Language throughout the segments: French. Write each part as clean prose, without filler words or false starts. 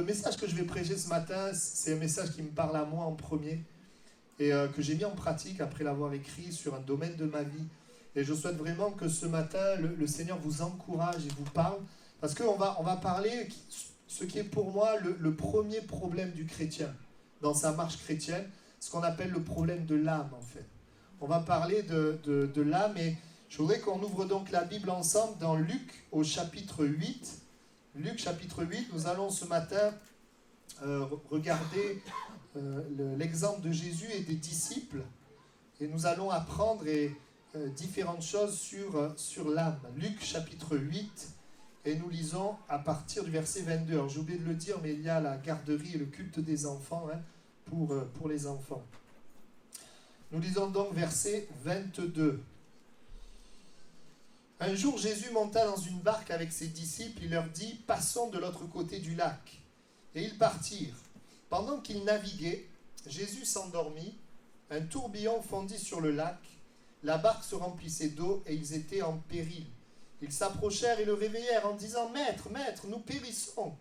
message que je vais prêcher ce matin, c'est un message qui me parle à moi en premier et que j'ai mis en pratique après l'avoir écrit sur un domaine de ma vie. Et je souhaite vraiment que ce matin, le Seigneur vous encourage et vous parle, parce qu'on va parler ce qui est pour moi le premier problème du chrétien dans sa marche chrétienne, ce qu'on appelle le problème de l'âme en fait. On va parler de l'âme et je voudrais qu'on ouvre donc la Bible ensemble dans Luc au chapitre 8. Luc chapitre 8, nous allons ce matin regarder l'exemple de Jésus et des disciples et nous allons apprendre différentes choses sur l'âme. Luc chapitre 8 et nous lisons à partir du verset 22. Alors j'ai oublié de le dire, mais il y a la garderie et le culte des enfants pour les enfants. Nous lisons donc verset 22. Un jour, Jésus monta dans une barque avec ses disciples. Il leur dit « Passons de l'autre côté du lac. » Et ils partirent. Pendant qu'ils naviguaient, Jésus s'endormit. Un tourbillon fondit sur le lac. La barque se remplissait d'eau et ils étaient en péril. Ils s'approchèrent et le réveillèrent en disant « Maître, maître, nous périssons !»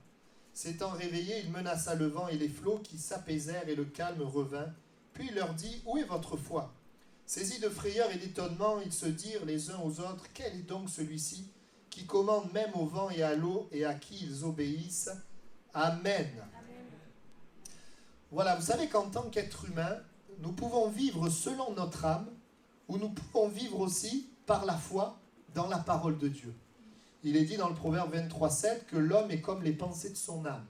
S'étant réveillé, il menaça le vent et les flots qui s'apaisèrent et le calme revint. Puis il leur dit « Où est votre foi ?» Saisis de frayeur et d'étonnement, ils se dirent les uns aux autres, « Quel est donc celui-ci qui commande même au vent et à l'eau et à qui ils obéissent ?» Amen. Amen. Voilà, vous savez qu'en tant qu'être humain, nous pouvons vivre selon notre âme ou nous pouvons vivre aussi par la foi dans la parole de Dieu. Il est dit dans le Proverbe 23,7 que l'homme est comme les pensées de son âme.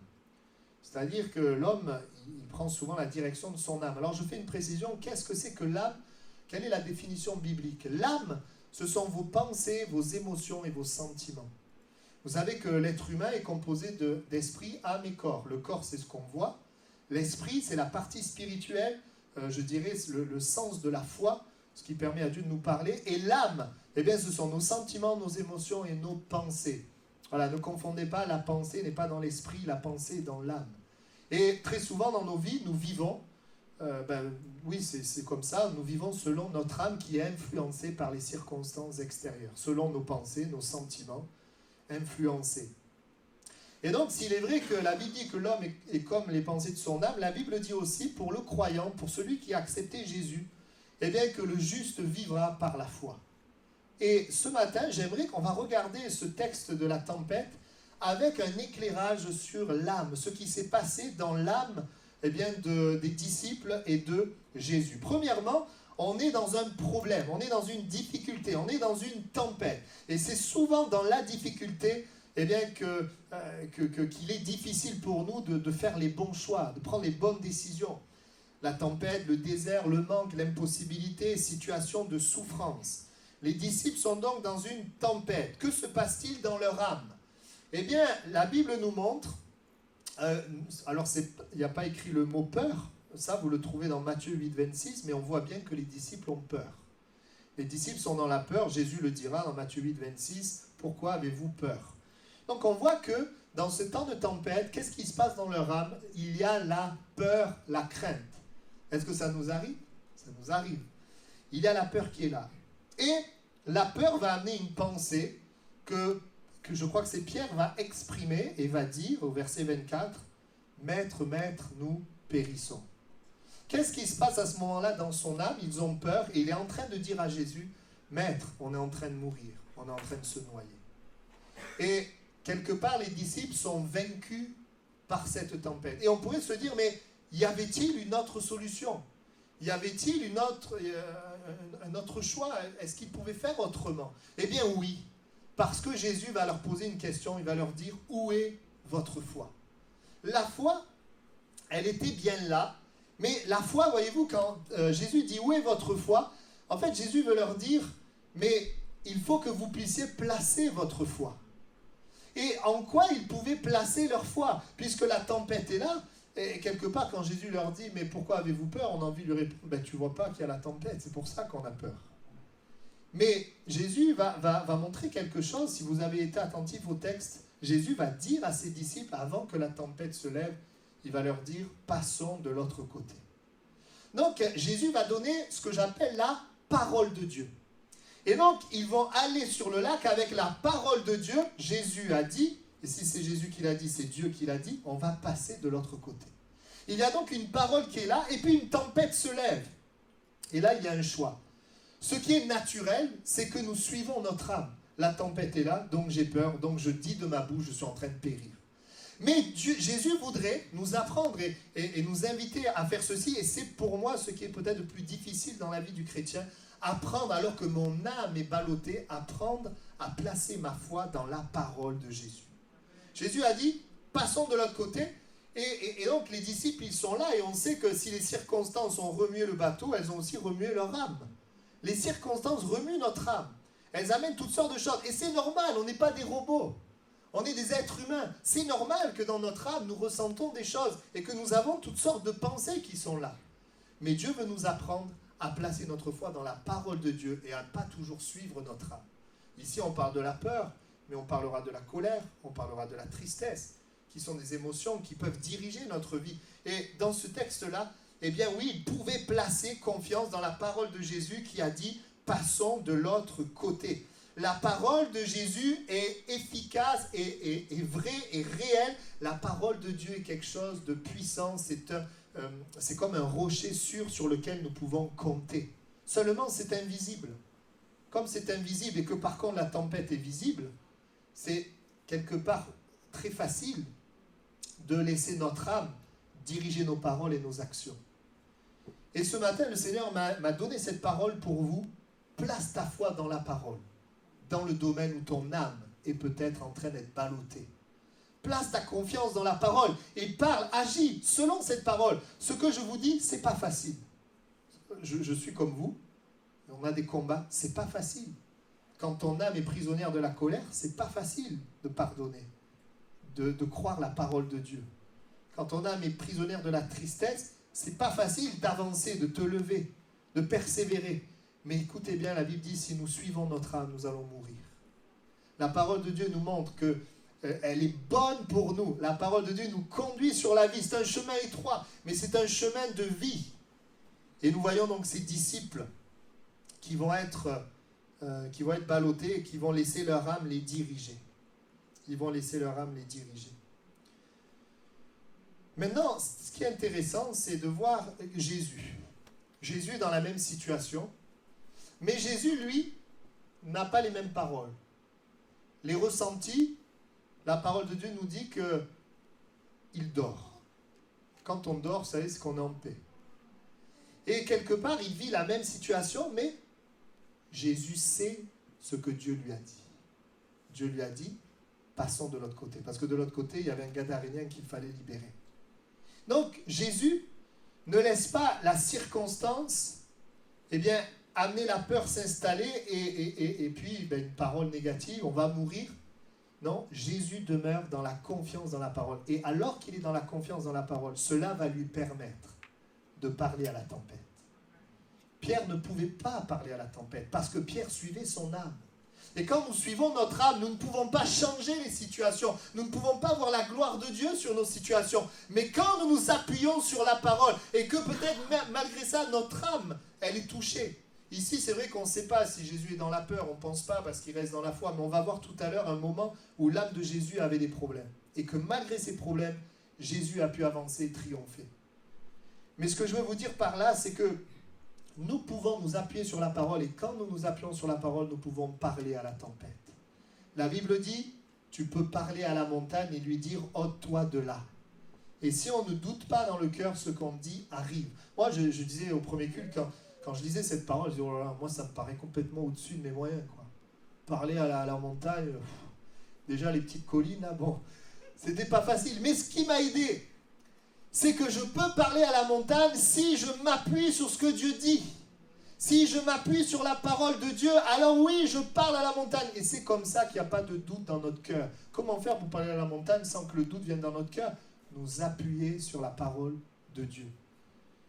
C'est-à-dire que l'homme, il prend souvent la direction de son âme. Alors je fais une précision, qu'est-ce que c'est que l'âme ? Quelle est la définition biblique ? L'âme, ce sont vos pensées, vos émotions et vos sentiments. Vous savez que l'être humain est composé d'esprit, âme et corps. Le corps, c'est ce qu'on voit. L'esprit, c'est la partie spirituelle, je dirais le sens de la foi, ce qui permet à Dieu de nous parler. Et l'âme, eh bien, ce sont nos sentiments, nos émotions et nos pensées. Voilà, ne confondez pas, la pensée n'est pas dans l'esprit, la pensée est dans l'âme. Et très souvent dans nos vies, nous vivons, oui, c'est comme ça, nous vivons selon notre âme qui est influencée par les circonstances extérieures, selon nos pensées, nos sentiments, influencés. Et donc, s'il est vrai que la Bible dit que l'homme est comme les pensées de son âme, la Bible dit aussi pour le croyant, pour celui qui a accepté Jésus, eh bien que le juste vivra par la foi. Et ce matin, j'aimerais qu'on va regarder ce texte de la tempête avec un éclairage sur l'âme, ce qui s'est passé dans l'âme des disciples et de Jésus. Premièrement, on est dans un problème, on est dans une difficulté, on est dans une tempête. Et c'est souvent dans la difficulté qu'il est difficile pour nous de faire les bons choix, de prendre les bonnes décisions. La tempête, le désert, le manque, l'impossibilité, situation de souffrance. Les disciples sont donc dans une tempête. Que se passe-t-il dans leur âme ? Eh bien, la Bible nous montre, alors il n'y a pas écrit le mot peur, ça vous le trouvez dans Matthieu 8, 26, mais on voit bien que les disciples ont peur. Les disciples sont dans la peur, Jésus le dira dans Matthieu 8, 26, « Pourquoi avez-vous peur ?» Donc on voit que dans ce temps de tempête, qu'est-ce qui se passe dans leur âme ? Il y a la peur, la crainte. Est-ce que ça nous arrive ? Ça nous arrive. Il y a la peur qui est là. Et la peur va amener une pensée que je crois que c'est Pierre va exprimer et va dire au verset 24, « Maître, maître, nous périssons. » Qu'est-ce qui se passe à ce moment-là dans son âme ? Ils ont peur et il est en train de dire à Jésus, « Maître, on est en train de mourir, on est en train de se noyer. » Et quelque part, les disciples sont vaincus par cette tempête. Et on pourrait se dire, mais y avait-il une autre solution ? Y avait-il un autre choix ? Est-ce qu'ils pouvaient faire autrement ? Eh bien oui, parce que Jésus va leur poser une question, il va leur dire « Où est votre foi ?» La foi, elle était bien là, mais la foi, voyez-vous, quand Jésus dit « Où est votre foi ?» En fait, Jésus veut leur dire « Mais il faut que vous puissiez placer votre foi. » Et en quoi ils pouvaient placer leur foi ? Puisque la tempête est là, et quelque part, quand Jésus leur dit « Mais pourquoi avez-vous peur ?» On a envie de lui répondre « Tu ne vois pas qu'il y a la tempête, c'est pour ça qu'on a peur. » Mais Jésus va montrer quelque chose. Si vous avez été attentif au texte, Jésus va dire à ses disciples, avant que la tempête se lève, il va leur dire « Passons de l'autre côté. » Donc, Jésus va donner ce que j'appelle la parole de Dieu. Et donc, ils vont aller sur le lac avec la parole de Dieu. Jésus a dit, et si c'est Jésus qui l'a dit, c'est Dieu qui l'a dit, on va passer de l'autre côté. Il y a donc une parole qui est là, et puis une tempête se lève. Et là, il y a un choix. Ce qui est naturel, c'est que nous suivons notre âme. La tempête est là, donc j'ai peur, donc je dis de ma bouche, je suis en train de périr. Mais Jésus voudrait nous apprendre et nous inviter à faire ceci, et c'est pour moi ce qui est peut-être le plus difficile dans la vie du chrétien, apprendre, alors que mon âme est ballottée, apprendre à placer ma foi dans la parole de Jésus. Jésus a dit, passons de l'autre côté, et donc les disciples, ils sont là, et on sait que si les circonstances ont remué le bateau, elles ont aussi remué leur âme. Les circonstances remuent notre âme. Elles amènent toutes sortes de choses, et c'est normal, on n'est pas des robots. On est des êtres humains. C'est normal que dans notre âme, nous ressentons des choses et que nous avons toutes sortes de pensées qui sont là. Mais Dieu veut nous apprendre à placer notre foi dans la parole de Dieu et à ne pas toujours suivre notre âme. Ici, on parle de la peur, mais on parlera de la colère, on parlera de la tristesse, qui sont des émotions qui peuvent diriger notre vie. Et dans ce texte-là, eh bien oui, il pouvait placer confiance dans la parole de Jésus qui a dit « Passons de l'autre côté ». La parole de Jésus est efficace et vraie et réelle. La parole de Dieu est quelque chose de puissant. C'est comme un rocher sûr sur lequel nous pouvons compter. Seulement, c'est invisible. Comme c'est invisible et que par contre la tempête est visible, c'est quelque part très facile de laisser notre âme diriger nos paroles et nos actions. Et ce matin, le Seigneur m'a donné cette parole pour vous. Place ta foi dans la parole, dans le domaine où ton âme est peut-être en train d'être ballottée. Place ta confiance dans la parole et parle, agis selon cette parole. Ce que je vous dis, c'est pas facile. Je suis comme vous, on a des combats, c'est pas facile. Quand ton âme est prisonnière de la colère, c'est pas facile de pardonner, de croire la parole de Dieu. Quand ton âme est prisonnière de la tristesse, c'est pas facile d'avancer, de te lever, de persévérer. Mais écoutez bien, la Bible dit, si nous suivons notre âme, nous allons mourir. La parole de Dieu nous montre qu'elle est bonne pour nous. La parole de Dieu nous conduit sur la vie. C'est un chemin étroit, mais c'est un chemin de vie. Et nous voyons donc ces disciples qui vont être ballottés et qui vont laisser leur âme les diriger. Ils vont laisser leur âme les diriger. Maintenant, ce qui est intéressant, c'est de voir Jésus. Jésus est dans la même situation. Mais Jésus, lui, n'a pas les mêmes paroles. Les ressentis, la parole de Dieu nous dit qu'il dort. Quand on dort, vous savez, c'est qu'on est en paix. Et quelque part, il vit la même situation, mais Jésus sait ce que Dieu lui a dit. Dieu lui a dit, passons de l'autre côté. Parce que de l'autre côté, il y avait un Gadarénien qu'il fallait libérer. Donc, Jésus ne laisse pas la circonstance, amener la peur s'installer et puis une parole négative, on va mourir. Non, Jésus demeure dans la confiance dans la parole. Et alors qu'il est dans la confiance dans la parole, cela va lui permettre de parler à la tempête. Pierre ne pouvait pas parler à la tempête parce que Pierre suivait son âme. Et quand nous suivons notre âme, nous ne pouvons pas changer les situations. Nous ne pouvons pas voir la gloire de Dieu sur nos situations. Mais quand nous nous appuyons sur la parole et que peut-être malgré ça, notre âme, elle est touchée. Ici, c'est vrai qu'on ne sait pas si Jésus est dans la peur, on ne pense pas parce qu'il reste dans la foi, mais on va voir tout à l'heure un moment où l'âme de Jésus avait des problèmes. Et que malgré ces problèmes, Jésus a pu avancer et triompher. Mais ce que je veux vous dire par là, c'est que nous pouvons nous appuyer sur la parole et quand nous nous appuyons sur la parole, nous pouvons parler à la tempête. La Bible dit, tu peux parler à la montagne et lui dire, ôte-toi de là. Et si on ne doute pas dans le cœur, ce qu'on dit arrive. Moi, je disais au premier culte, quand je lisais cette parole, je disais, oh là là, moi ça me paraît complètement au-dessus de mes moyens, quoi. Parler à la montagne, déjà les petites collines, là, bon, c'était pas facile. Mais ce qui m'a aidé, c'est que je peux parler à la montagne si je m'appuie sur ce que Dieu dit. Si je m'appuie sur la parole de Dieu, alors oui, je parle à la montagne. Et c'est comme ça qu'il n'y a pas de doute dans notre cœur. Comment faire pour parler à la montagne sans que le doute vienne dans notre cœur? Nous appuyer sur la parole de Dieu.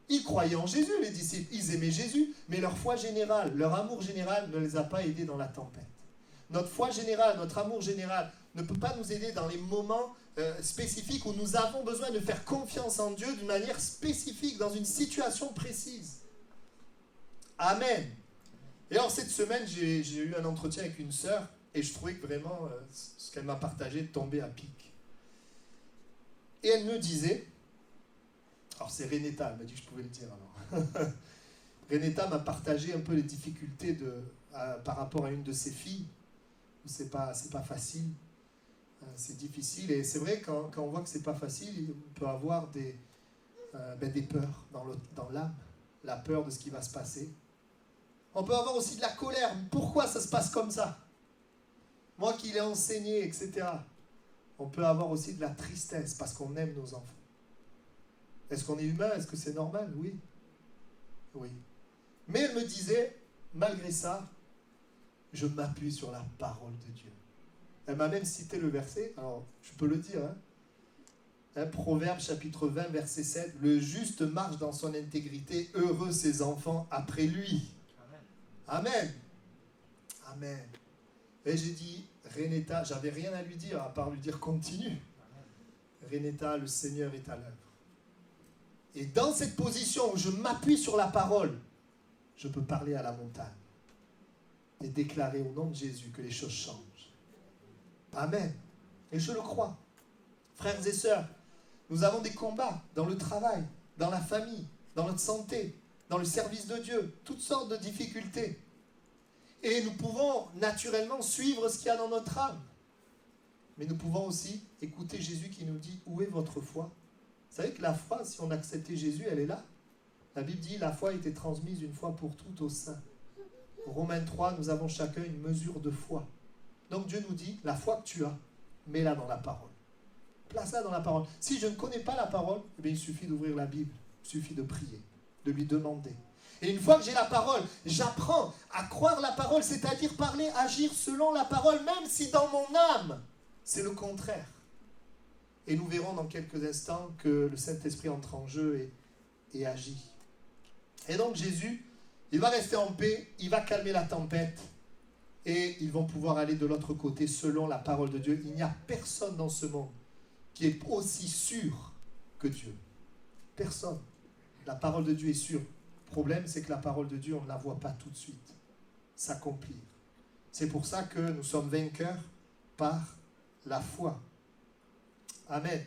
Ils croyaient en Jésus, les disciples. Ils aimaient Jésus, mais leur foi générale, leur amour général ne les a pas aidés dans la tempête. Notre foi générale, notre amour général ne peut pas nous aider dans les moments spécifiques où nous avons besoin de faire confiance en Dieu d'une manière spécifique, dans une situation précise. Amen. Et alors cette semaine, j'ai eu un entretien avec une sœur Et je trouvais que vraiment, ce qu'elle m'a partagé tombait à pic. Et elle me disait, alors c'est Renetta, elle m'a dit que je pouvais le dire alors. Renetta m'a partagé un peu les difficultés par rapport à une de ses filles. C'est pas facile, c'est difficile. Et c'est vrai, quand on voit que c'est pas facile, on peut avoir des peurs dans l'âme, la peur de ce qui va se passer. On peut avoir aussi de la colère. Pourquoi ça se passe comme ça? Moi qui l'ai enseigné, etc. On peut avoir aussi de la tristesse parce qu'on aime nos enfants. Est-ce qu'on est humain? Est-ce que c'est normal? Oui. Oui. Mais elle me disait, malgré ça, je m'appuie sur la parole de Dieu. Elle m'a même cité le verset, alors je peux le dire, Proverbe chapitre 20, verset 7, « Le juste marche dans son intégrité, heureux ses enfants après lui. » Amen. Amen. Et j'ai dit, Renetta, j'avais rien à lui dire, à part lui dire continue. Renetta, le Seigneur est à l'œuvre. Et dans cette position où je m'appuie sur la parole, je peux parler à la montagne et déclarer au nom de Jésus que les choses changent. Amen. Et je le crois. Frères et sœurs, nous avons des combats dans le travail, dans la famille, dans notre santé, dans le service de Dieu, toutes sortes de difficultés. Et nous pouvons naturellement suivre ce qu'il y a dans notre âme. Mais nous pouvons aussi écouter Jésus qui nous dit, où est votre foi? Vous savez que la foi, si on acceptait Jésus, elle est là. La Bible dit, la foi a été transmise une fois pour toutes aux saints. Romains 3, nous avons chacun une mesure de foi. Donc Dieu nous dit, la foi que tu as, mets-la dans la parole. Place-la dans la parole. Si je ne connais pas la parole, eh bien, il suffit d'ouvrir la Bible, il suffit de prier, de lui demander. Et une fois que j'ai la parole, j'apprends à croire la parole, c'est-à-dire parler, agir selon la parole, même si dans mon âme, c'est le contraire. Et nous verrons dans quelques instants que le Saint-Esprit entre en jeu et agit. Et donc Jésus, il va rester en paix, il va calmer la tempête, et ils vont pouvoir aller de l'autre côté selon la parole de Dieu. Il n'y a personne dans ce monde qui est aussi sûr que Dieu. Personne. La parole de Dieu est sûre. Le problème, c'est que la parole de Dieu, on ne la voit pas tout de suite s'accomplir. C'est pour ça que nous sommes vainqueurs par la foi. Amen.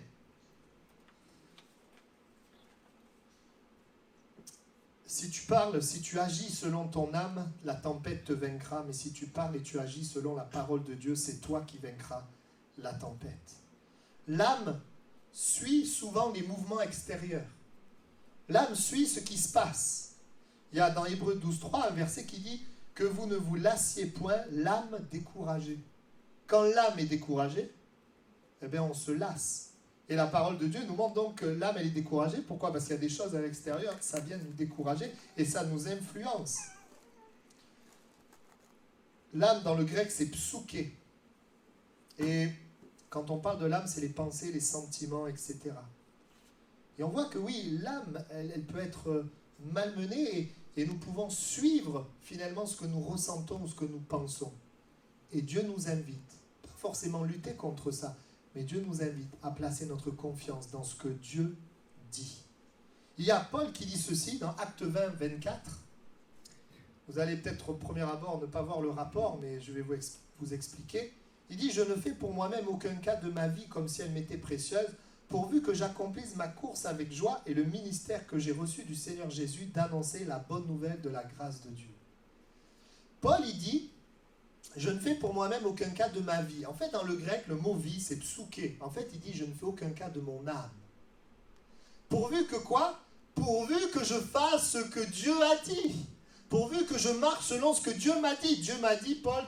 Si tu parles, si tu agis selon ton âme, la tempête te vaincra. Mais si tu parles et tu agis selon la parole de Dieu, c'est toi qui vaincras la tempête. L'âme suit souvent les mouvements extérieurs. L'âme suit ce qui se passe. Il y a dans Hébreux 12.3 un verset qui dit « Que vous ne vous lassiez point, l'âme découragée. » Quand l'âme est découragée, eh bien on se lasse. Et la parole de Dieu nous montre donc que l'âme elle est découragée. Pourquoi? Parce qu'il y a des choses à l'extérieur, ça vient nous décourager et ça nous influence. L'âme dans le grec c'est psuké. Et quand on parle de l'âme, c'est les pensées, les sentiments, etc. Et on voit que oui, l'âme, elle peut être malmenée et nous pouvons suivre finalement ce que nous ressentons ou ce que nous pensons. Et Dieu nous invite, pas forcément lutter contre ça, mais Dieu nous invite à placer notre confiance dans ce que Dieu dit. Il y a Paul qui dit ceci dans Actes 20, 24. Vous allez peut-être au premier abord ne pas voir le rapport, mais je vais vous expliquer. Il dit « Je ne fais pour moi-même aucun cas de ma vie comme si elle m'était précieuse, pourvu que j'accomplisse ma course avec joie et le ministère que j'ai reçu du Seigneur Jésus d'annoncer la bonne nouvelle de la grâce de Dieu. » Paul, il dit « Je ne fais pour moi-même aucun cas de ma vie. » En fait, dans le grec, le mot « vie », c'est « psuké ». En fait, il dit « Je ne fais aucun cas de mon âme. » Pourvu que quoi? Pourvu que je fasse ce que Dieu a dit. Pourvu que je marche selon ce que Dieu m'a dit. Dieu m'a dit, Paul,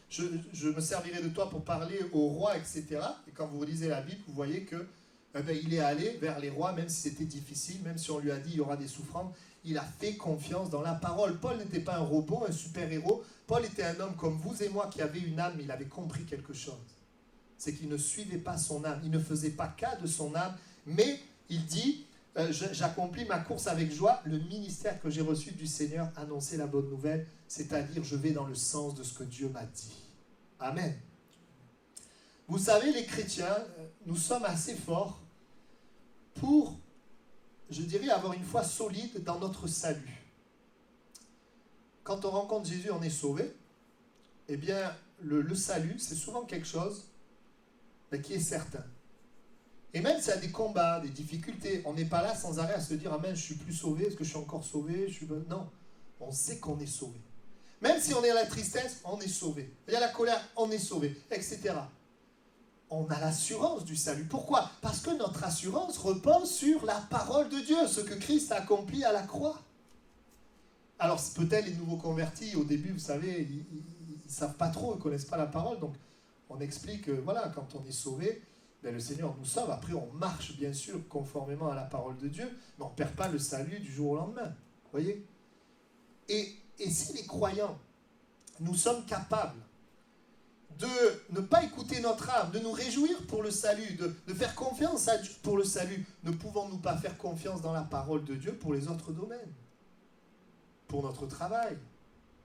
je me servirai de toi pour parler au roi, etc. Et quand vous lisez la Bible, vous voyez que il est allé vers les rois, même si c'était difficile, même si on lui a dit il y aura des souffrances, il a fait confiance dans la parole. Paul n'était pas un robot, un super-héros. Paul était un homme comme vous et moi qui avait une âme, mais il avait compris quelque chose. C'est qu'il ne suivait pas son âme, il ne faisait pas cas de son âme, mais il dit j'accomplis ma course avec joie, le ministère que j'ai reçu du Seigneur, annoncer la bonne nouvelle, c'est-à-dire je vais dans le sens de ce que Dieu m'a dit. Amen. Vous savez, les chrétiens, nous sommes assez forts pour, je dirais, avoir une foi solide dans notre salut. Quand on rencontre Jésus, on est sauvé. eh bien, le salut, c'est souvent quelque chose qui est certain. Et même s'il y a des combats, des difficultés, on n'est pas là sans arrêt à se dire « Ah ben, je suis plus sauvé, est-ce que je suis encore sauvé ?» Non, on sait qu'on est sauvé. Même si on est à la tristesse, on est sauvé. Il y a la colère, on est sauvé, etc. On a l'assurance du salut. Pourquoi? Parce que notre assurance repose sur la parole de Dieu, ce que Christ a accompli à la croix. Alors peut-être les nouveaux convertis, au début, vous savez, ils ne savent pas trop, ils ne connaissent pas la parole, donc on explique, voilà, quand on est sauvé, ben le Seigneur nous sauve. Après, on marche bien sûr conformément à la parole de Dieu, mais on ne perd pas le salut du jour au lendemain. Vous voyez? Et si les croyants, nous sommes capables de ne pas écouter notre âme, de nous réjouir pour le salut, de faire confiance à Dieu pour le salut, ne pouvons-nous pas faire confiance dans la parole de Dieu pour les autres domaines? Pour notre travail,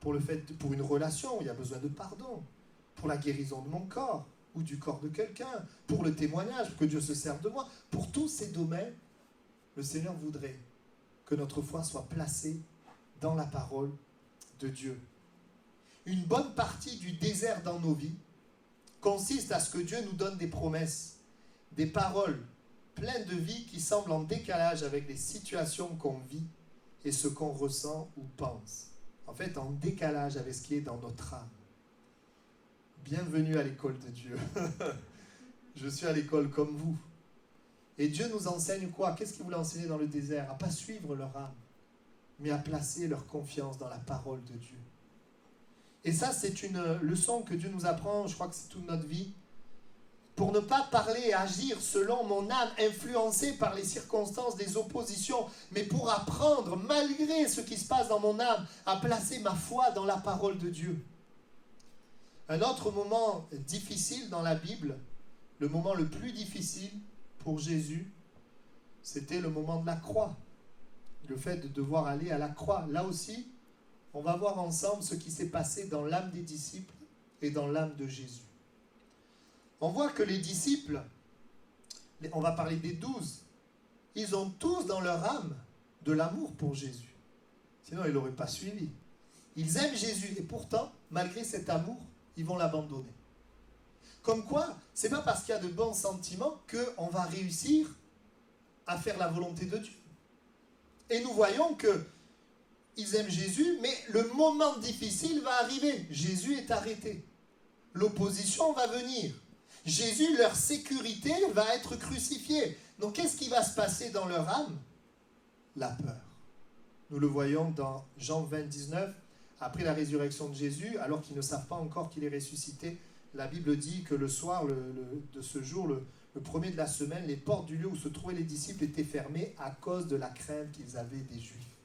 pour une relation où il y a besoin de pardon, pour la guérison de mon corps ou du corps de quelqu'un, pour le témoignage, que Dieu se serve de moi. Pour tous ces domaines, le Seigneur voudrait que notre foi soit placée dans la parole de Dieu. Une bonne partie du désert dans nos vies consiste à ce que Dieu nous donne des promesses, des paroles pleines de vie qui semblent en décalage avec les situations qu'on vit et ce qu'on ressent ou pense. En fait, en décalage avec ce qui est dans notre âme. Bienvenue à l'école de Dieu. Je suis à l'école comme vous. Et Dieu nous enseigne quoi? Qu'est-ce qu'il voulait enseigner dans le désert? À ne pas suivre leur âme, mais à placer leur confiance dans la parole de Dieu. Et ça, c'est une leçon que Dieu nous apprend, je crois que c'est toute notre vie, pour ne pas parler et agir selon mon âme, influencée par les circonstances des oppositions, mais pour apprendre, malgré ce qui se passe dans mon âme, à placer ma foi dans la parole de Dieu. Un autre moment difficile dans la Bible, le moment le plus difficile pour Jésus, c'était le moment de la croix. Le fait de devoir aller à la croix. Là aussi, on va voir ensemble ce qui s'est passé dans l'âme des disciples et dans l'âme de Jésus. On voit que les disciples, on va parler des 12, ils ont tous dans leur âme de l'amour pour Jésus. Sinon, ils ne l'auraient pas suivi. Ils aiment Jésus et pourtant, malgré cet amour, ils vont l'abandonner. Comme quoi, ce n'est pas parce qu'il y a de bons sentiments qu'on va réussir à faire la volonté de Dieu. Et nous voyons qu'ils aiment Jésus, mais le moment difficile va arriver. Jésus est arrêté. L'opposition va venir. Jésus, leur sécurité, va être crucifié. Donc qu'est-ce qui va se passer dans leur âme? La peur. Nous le voyons dans Jean 20, 19. Après la résurrection de Jésus, alors qu'ils ne savent pas encore qu'il est ressuscité, la Bible dit que le soir de ce jour, le premier de la semaine, les portes du lieu où se trouvaient les disciples étaient fermées à cause de la crainte qu'ils avaient des Juifs.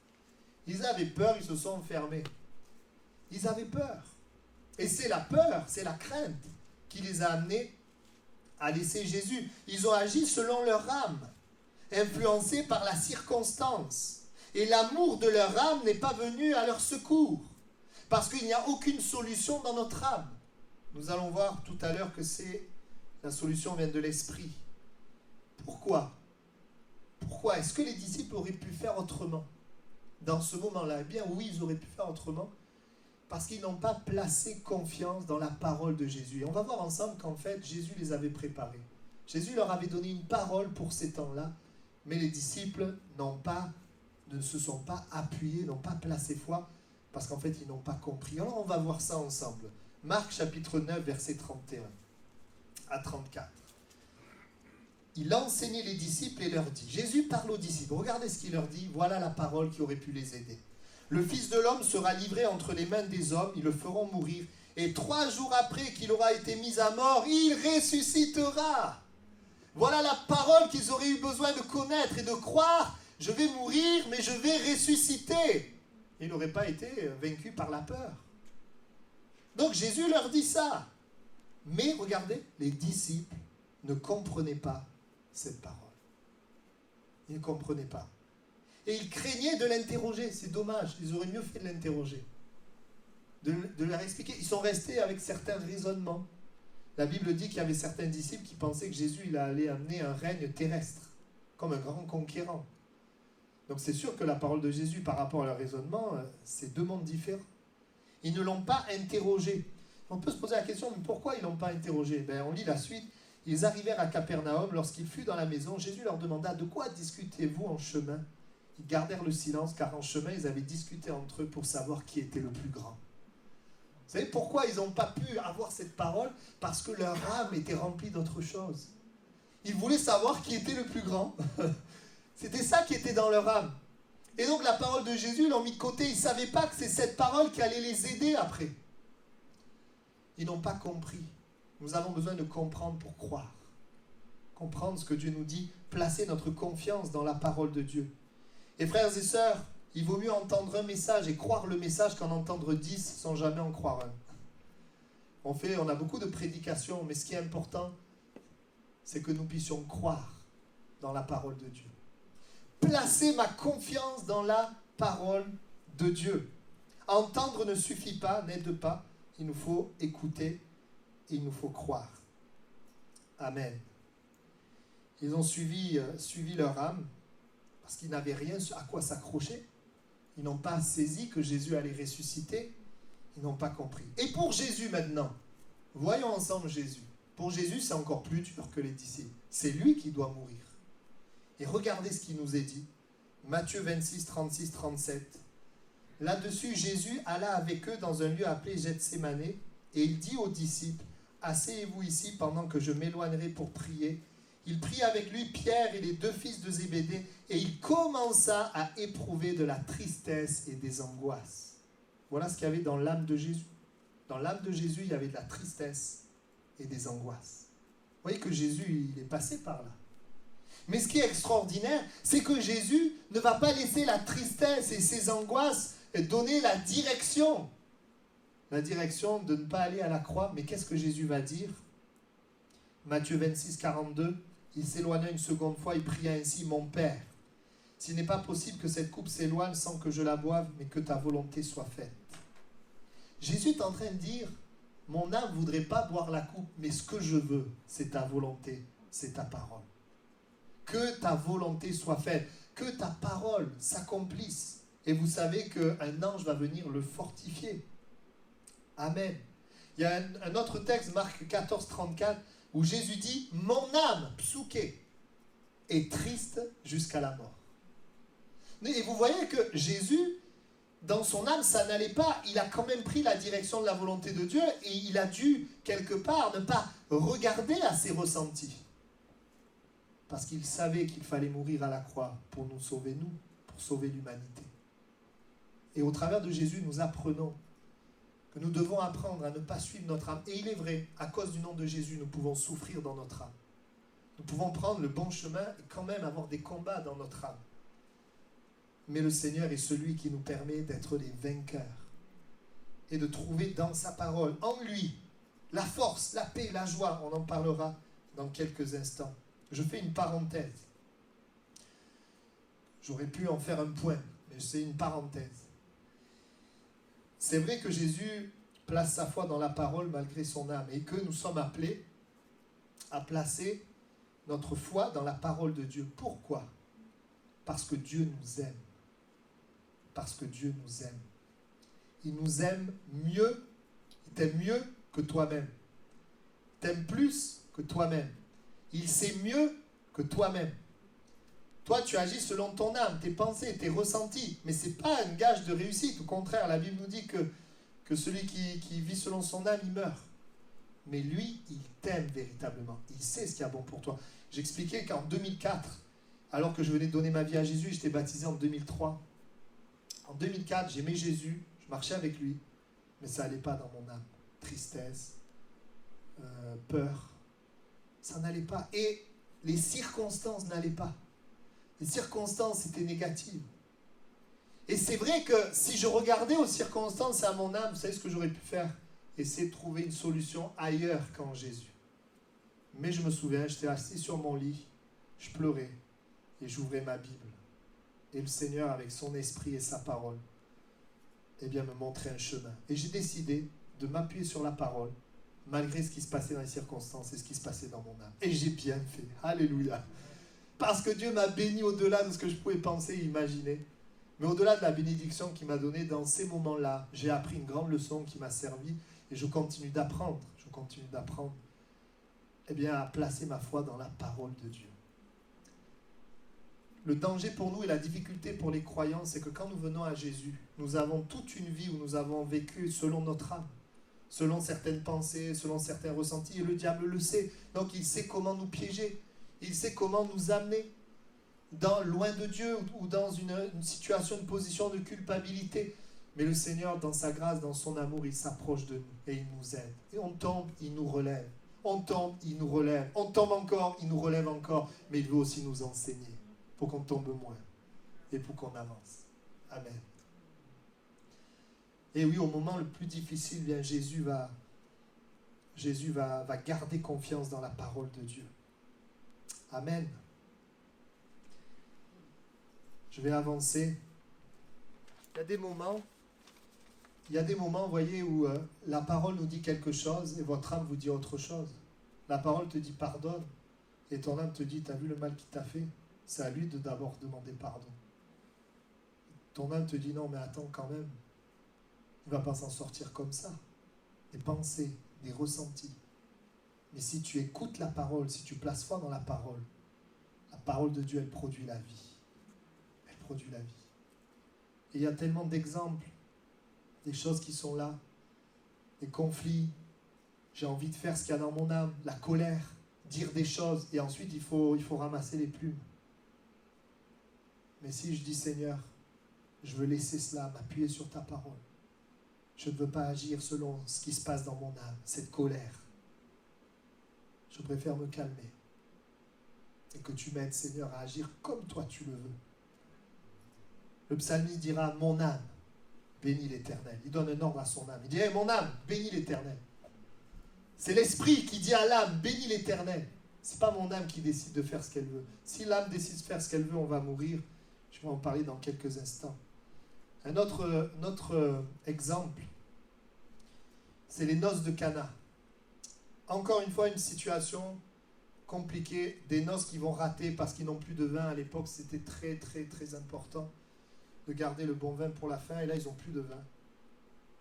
Ils avaient peur, ils se sont enfermés. Ils avaient peur. Et c'est la peur, c'est la crainte qui les a amenés à laisser Jésus. Ils ont agi selon leur âme, influencés par la circonstance. Et l'amour de leur âme n'est pas venu à leur secours, parce qu'il n'y a aucune solution dans notre âme. Nous allons voir tout à l'heure que la solution vient de l'esprit. Pourquoi? Pourquoi? Est-ce que les disciples auraient pu faire autrement dans ce moment-là? Eh bien oui, ils auraient pu faire autrement, parce qu'ils n'ont pas placé confiance dans la parole de Jésus. Et on va voir ensemble qu'en fait, Jésus les avait préparés. Jésus leur avait donné une parole pour ces temps-là, mais les disciples ne se sont pas appuyés, n'ont pas placé foi, parce qu'en fait, ils n'ont pas compris. Alors, on va voir ça ensemble. Marc, chapitre 9, versets 31 à 34. Il a enseigné les disciples et leur dit, Jésus parle aux disciples, regardez ce qu'il leur dit, voilà la parole qui aurait pu les aider. Le Fils de l'homme sera livré entre les mains des hommes, ils le feront mourir, et 3 jours après qu'il aura été mis à mort, il ressuscitera. Voilà la parole qu'ils auraient eu besoin de connaître et de croire. Je vais mourir, mais je vais ressusciter. Ils n'auraient pas été vaincus par la peur. Donc Jésus leur dit ça. Mais regardez, les disciples ne comprenaient pas cette parole. Ils ne comprenaient pas. Et ils craignaient de l'interroger. C'est dommage, ils auraient mieux fait de l'interroger. De leur expliquer. Ils sont restés avec certains raisonnements. La Bible dit qu'il y avait certains disciples qui pensaient que Jésus allait amener un règne terrestre, comme un grand conquérant. Donc c'est sûr que la parole de Jésus par rapport à leur raisonnement, c'est 2 mondes différents. Ils ne l'ont pas interrogé. On peut se poser la question, mais pourquoi ils ne l'ont pas interrogé? On lit la suite. Ils arrivèrent à Capernaum. Lorsqu'il fut dans la maison, Jésus leur demanda, « De quoi discutez-vous en chemin ?» Ils gardèrent le silence, car en chemin, ils avaient discuté entre eux pour savoir qui était le plus grand. Vous savez pourquoi ils n'ont pas pu avoir cette parole? Parce que leur âme était remplie d'autre chose. Ils voulaient savoir qui était le plus grand. C'était ça qui était dans leur âme. Et donc la parole de Jésus, ils l'ont mis de côté. Ils ne savaient pas que c'est cette parole qui allait les aider après. Ils n'ont pas compris. Nous avons besoin de comprendre pour croire. Comprendre ce que Dieu nous dit. Placer notre confiance dans la parole de Dieu. Et frères et sœurs, il vaut mieux entendre un message et croire le message qu'en entendre 10 sans jamais en croire un. On a beaucoup de prédications, mais ce qui est important, c'est que nous puissions croire dans la parole de Dieu. Placer ma confiance dans la parole de Dieu. Entendre ne suffit pas, n'aide pas. Il nous faut écouter et il nous faut croire. Amen. Ils ont suivi leur âme parce qu'ils n'avaient rien à quoi s'accrocher. Ils n'ont pas saisi que Jésus allait ressusciter. Ils n'ont pas compris. Et pour Jésus maintenant, voyons ensemble Jésus. Pour Jésus, c'est encore plus dur que les disciples. C'est lui qui doit mourir. Et regardez ce qui nous est dit. Matthieu 26, 36, 37. Là-dessus, Jésus alla avec eux dans un lieu appelé Gethsémane et il dit aux disciples, « Asseyez-vous ici pendant que je m'éloignerai pour prier. » Il prit avec lui Pierre et les 2 fils de Zébédée et il commença à éprouver de la tristesse et des angoisses. Voilà ce qu'il y avait dans l'âme de Jésus. Dans l'âme de Jésus, il y avait de la tristesse et des angoisses. Vous voyez que Jésus, il est passé par là. Mais ce qui est extraordinaire, c'est que Jésus ne va pas laisser la tristesse et ses angoisses donner la direction. La direction de ne pas aller à la croix. Mais qu'est-ce que Jésus va dire? Matthieu 26, 42. Il s'éloigna une seconde fois et pria ainsi, « Mon Père, s'il n'est pas possible que cette coupe s'éloigne sans que je la boive, mais que ta volonté soit faite. » Jésus est en train de dire, mon âme ne voudrait pas boire la coupe, mais ce que je veux, c'est ta volonté, c'est ta parole. Que ta volonté soit faite, que ta parole s'accomplisse. Et vous savez qu'un ange va venir le fortifier. Amen. Il y a un autre texte, Marc 14, 34, où Jésus dit, mon âme, psouké, est triste jusqu'à la mort. Et vous voyez que Jésus, dans son âme, ça n'allait pas. Il a quand même pris la direction de la volonté de Dieu et il a dû, quelque part, ne pas regarder à ses ressentis. Parce qu'il savait qu'il fallait mourir à la croix pour nous, pour sauver l'humanité. Et au travers de Jésus, nous apprenons que nous devons apprendre à ne pas suivre notre âme. Et il est vrai, à cause du nom de Jésus, nous pouvons souffrir dans notre âme. Nous pouvons prendre le bon chemin et quand même avoir des combats dans notre âme. Mais le Seigneur est celui qui nous permet d'être les vainqueurs et de trouver dans sa parole, en lui, la force, la paix, la joie. On en parlera dans quelques instants. Je fais une parenthèse. J'aurais pu en faire un point, mais c'est une parenthèse. C'est vrai que Jésus place sa foi dans la parole malgré son âme et que nous sommes appelés à placer notre foi dans la parole de Dieu. Pourquoi? Parce que Dieu nous aime. Parce que Dieu nous aime. Il nous aime mieux, il t'aime mieux que toi-même. Il t'aime plus que toi-même. Il sait mieux que toi-même. Toi, tu agis selon ton âme, tes pensées, tes ressentis. Mais ce n'est pas un gage de réussite. Au contraire, la Bible nous dit que celui qui vit selon son âme, il meurt. Mais lui, il t'aime véritablement. Il sait ce qui est bon pour toi. J'expliquais qu'en 2004, alors que je venais de donner ma vie à Jésus, j'étais baptisé en 2003. En 2004, j'aimais Jésus, je marchais avec lui, mais ça n'allait pas dans mon âme. Tristesse, peur, ça n'allait pas. Et les circonstances n'allaient pas. Les circonstances étaient négatives. Et c'est vrai que si je regardais aux circonstances et à mon âme, vous savez ce que j'aurais pu faire? Essayer de trouver une solution ailleurs qu'en Jésus. Mais je me souviens, j'étais assis sur mon lit, je pleurais et j'ouvrais ma Bible. Et le Seigneur, avec son esprit et sa parole, eh bien, me montrait un chemin. Et j'ai décidé de m'appuyer sur la parole, malgré ce qui se passait dans les circonstances et ce qui se passait dans mon âme. Et j'ai bien fait. Alléluia. Parce que Dieu m'a béni au-delà de ce que je pouvais penser et imaginer. Mais au-delà de la bénédiction qu'il m'a donnée, dans ces moments-là, j'ai appris une grande leçon qui m'a servi Et je continue d'apprendre, eh bien, à placer ma foi dans la parole de Dieu. Le danger pour nous et la difficulté pour les croyants, c'est que quand nous venons à Jésus, nous avons toute une vie où nous avons vécu selon notre âme, selon certaines pensées, selon certains ressentis, et le diable le sait. Donc il sait comment nous piéger, il sait comment nous amener loin de Dieu ou dans une situation, une position de culpabilité. Mais le Seigneur, dans sa grâce, dans son amour, il s'approche de nous et il nous aide. Et on tombe, il nous relève. On tombe, il nous relève. On tombe encore, il nous relève encore. Mais il veut aussi nous enseigner pour qu'on tombe moins et pour qu'on avance. Amen. Et oui, au moment le plus difficile, bien, Jésus va garder confiance dans la parole de Dieu. Amen. Je vais avancer. Il y a des moments, vous voyez, où la parole nous dit quelque chose et votre âme vous dit autre chose. La parole te dit pardonne et ton âme te dit, t'as vu le mal qu'il t'a fait? C'est à lui de d'abord demander pardon. Ton âme te dit, non mais attends quand même, il ne va pas s'en sortir comme ça. Des pensées, des ressentis. Mais si tu écoutes la parole, si tu places foi dans la parole de Dieu, elle produit la vie. Elle produit la vie. Et il y a tellement d'exemples, des choses qui sont là, des conflits. J'ai envie de faire ce qu'il y a dans mon âme, la colère, dire des choses, et ensuite il faut ramasser les plumes. Mais si je dis Seigneur, je veux laisser cela, m'appuyer sur ta parole. Je ne veux pas agir selon ce qui se passe dans mon âme, cette colère. Je préfère me calmer. Et que tu m'aides, Seigneur, à agir comme toi tu le veux. Le psalmiste dira, mon âme, bénis l'Éternel. Il donne un ordre à son âme. Il dit, hey, mon âme, bénis l'Éternel. C'est l'esprit qui dit à l'âme, bénis l'Éternel. Ce n'est pas mon âme qui décide de faire ce qu'elle veut. Si l'âme décide de faire ce qu'elle veut, on va mourir. Je vais en parler dans quelques instants. Un autre exemple, c'est les noces de Cana. Encore une fois, une situation compliquée, des noces qui vont rater parce qu'ils n'ont plus de vin. À l'époque, c'était très, très, très important de garder le bon vin pour la fin, et là, ils n'ont plus de vin.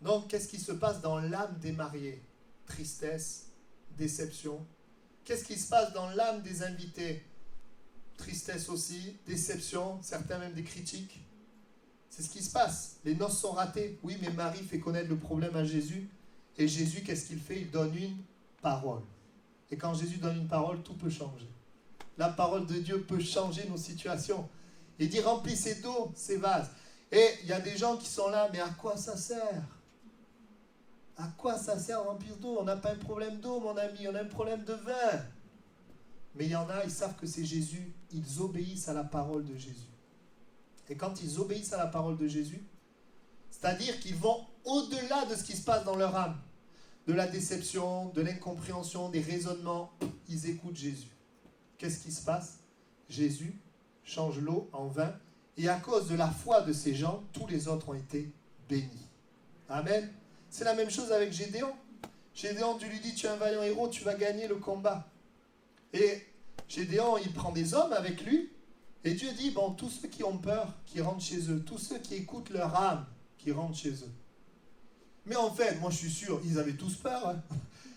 Donc, qu'est-ce qui se passe dans l'âme des mariés? Tristesse, déception. Qu'est-ce qui se passe dans l'âme des invités? Tristesse aussi, déception, certains même des critiques. C'est ce qui se passe. Les noces sont ratées. Oui, mais Marie fait connaître le problème à Jésus. Et Jésus, qu'est-ce qu'il fait? Il donne une parole. Et quand Jésus donne une parole, tout peut changer. La parole de Dieu peut changer nos situations. Il dit, remplissez d'eau ces vases. Et il y a des gens qui sont là, mais à quoi ça sert? À quoi ça sert remplir d'eau? On n'a pas un problème d'eau, mon ami, on a un problème de vin. Mais il y en a, ils savent que c'est Jésus. Ils obéissent à la parole de Jésus. Et quand ils obéissent à la parole de Jésus, c'est-à-dire qu'ils vont au-delà de ce qui se passe dans leur âme, de la déception, de l'incompréhension, des raisonnements, ils écoutent Jésus. Qu'est-ce qui se passe? Jésus change l'eau en vin, et à cause de la foi de ces gens, tous les autres ont été bénis. Amen. C'est la même chose avec Gédéon. Gédéon, Dieu lui dit, tu es un vaillant héros, tu vas gagner le combat. Et Gédéon, il prend des hommes avec lui, et Dieu dit, bon, tous ceux qui ont peur, qui rentrent chez eux, tous ceux qui écoutent leur âme, qui rentrent chez eux. Mais en fait, moi je suis sûr, ils avaient tous peur, hein,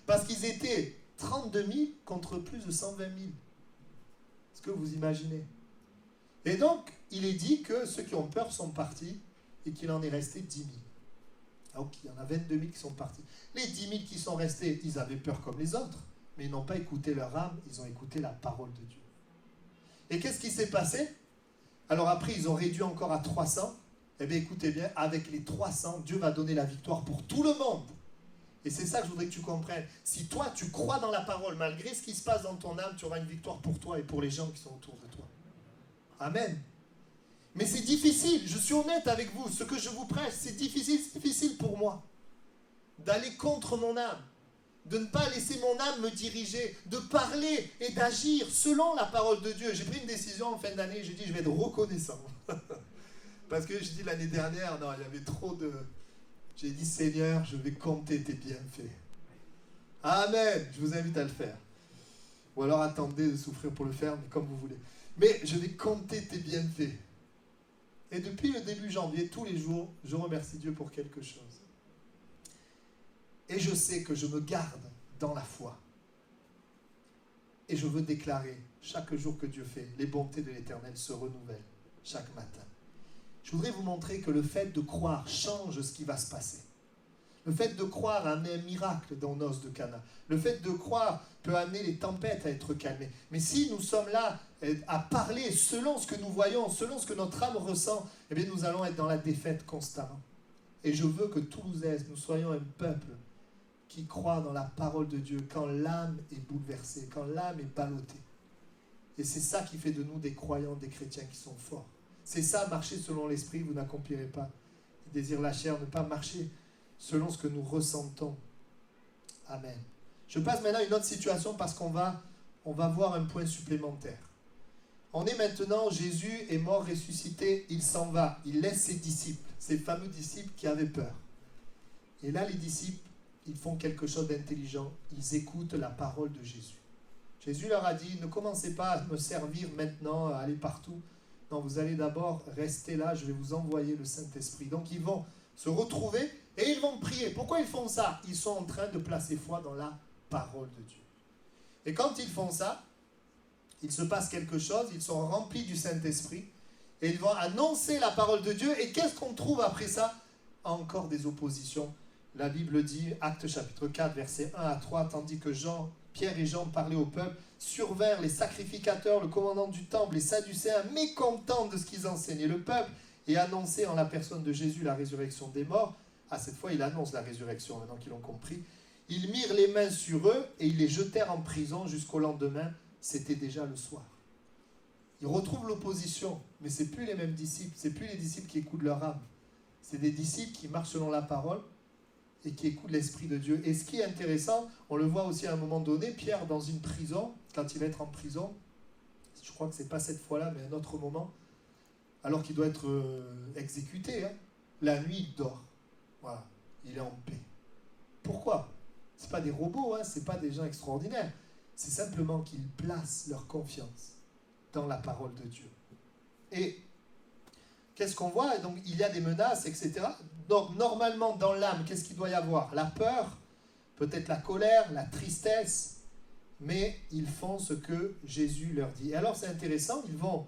parce qu'ils étaient 32 000 contre plus de 120 000. Est-ce que vous imaginez? Et donc, il est dit que ceux qui ont peur sont partis, et qu'il en est resté 10 000. Donc, il y en a 22 000 qui sont partis. Les 10 000 qui sont restés, ils avaient peur comme les autres, mais ils n'ont pas écouté leur âme, ils ont écouté la parole de Dieu. Et qu'est-ce qui s'est passé? Alors après, ils ont réduit encore à 300. Eh bien, écoutez bien, avec les 300, Dieu va donner la victoire pour tout le monde. Et c'est ça que je voudrais que tu comprennes. Si toi, tu crois dans la parole, malgré ce qui se passe dans ton âme, tu auras une victoire pour toi et pour les gens qui sont autour de toi. Amen. Mais c'est difficile, je suis honnête avec vous. Ce que je vous prêche, c'est difficile pour moi. D'aller contre mon âme. De ne pas laisser mon âme me diriger, de parler et d'agir selon la parole de Dieu. J'ai pris une décision en fin d'année, j'ai dit je vais être reconnaissant. Parce que je dis l'année dernière, non, il y avait trop de... J'ai dit Seigneur, je vais compter tes bienfaits. Amen, je vous invite à le faire. Ou alors attendez de souffrir pour le faire, mais comme vous voulez. Mais je vais compter tes bienfaits. Et depuis le début janvier, tous les jours, je remercie Dieu pour quelque chose. Et je sais que je me garde dans la foi. Et je veux déclarer, chaque jour que Dieu fait, les bontés de l'Éternel se renouvellent chaque matin. Je voudrais vous montrer que le fait de croire change ce qui va se passer. Le fait de croire a amené un miracle dans Noces de Cana. Le fait de croire peut amener les tempêtes à être calmées. Mais si nous sommes là à parler selon ce que nous voyons, selon ce que notre âme ressent, eh bien nous allons être dans la défaite constamment. Et je veux que Toulousains, nous soyons un peuple qui croit dans la parole de Dieu quand l'âme est bouleversée, quand l'âme est ballottée. Et c'est ça qui fait de nous des croyants, des chrétiens qui sont forts. C'est ça, marcher selon l'esprit, vous n'accomplirez pas. Il désire la chair, ne pas marcher selon ce que nous ressentons. Amen. Je passe maintenant à une autre situation parce qu'on va voir un point supplémentaire. On est maintenant, Jésus est mort, ressuscité, il s'en va, il laisse ses disciples, ces fameux disciples qui avaient peur. Et là, les disciples, ils font quelque chose d'intelligent, ils écoutent la parole de Jésus. Jésus leur a dit, ne commencez pas à me servir maintenant, à aller partout. Non, vous allez d'abord rester là, je vais vous envoyer le Saint-Esprit. Donc ils vont se retrouver et ils vont prier. Pourquoi ils font ça? Ils sont en train de placer foi dans la parole de Dieu. Et quand ils font ça, il se passe quelque chose, ils sont remplis du Saint-Esprit et ils vont annoncer la parole de Dieu. Et qu'est-ce qu'on trouve après ça? Encore des oppositions. La Bible dit, Actes chapitre 4, versets 1 à 3, tandis que Pierre et Jean parlaient au peuple, survinrent les sacrificateurs, le commandant du temple, les Sadducéens, mécontents de ce qu'ils enseignaient le peuple, et annonçaient en la personne de Jésus la résurrection des morts. Ah, cette fois, il annonce la résurrection, maintenant qu'ils l'ont compris. Ils mirent les mains sur eux, et ils les jetèrent en prison jusqu'au lendemain. C'était déjà le soir. Ils retrouvent l'opposition, mais ce n'est plus les mêmes disciples, ce n'est plus les disciples qui écoutent leur âme. C'est des disciples qui marchent selon la parole, et qui écoute l'Esprit de Dieu. Et ce qui est intéressant, on le voit aussi à un moment donné, Pierre dans une prison, quand il va être en prison, je crois que ce n'est pas cette fois-là, mais un autre moment, alors qu'il doit être exécuté, la nuit il dort. Voilà, il est en paix. Pourquoi? Ce n'est pas des robots, ce n'est pas des gens extraordinaires. C'est simplement qu'ils placent leur confiance dans la parole de Dieu. Et qu'est-ce qu'on voit? Donc, il y a des menaces, etc. Donc, normalement, dans l'âme, qu'est-ce qu'il doit y avoir? La peur, peut-être la colère, la tristesse, mais ils font ce que Jésus leur dit. Et alors, c'est intéressant, ils vont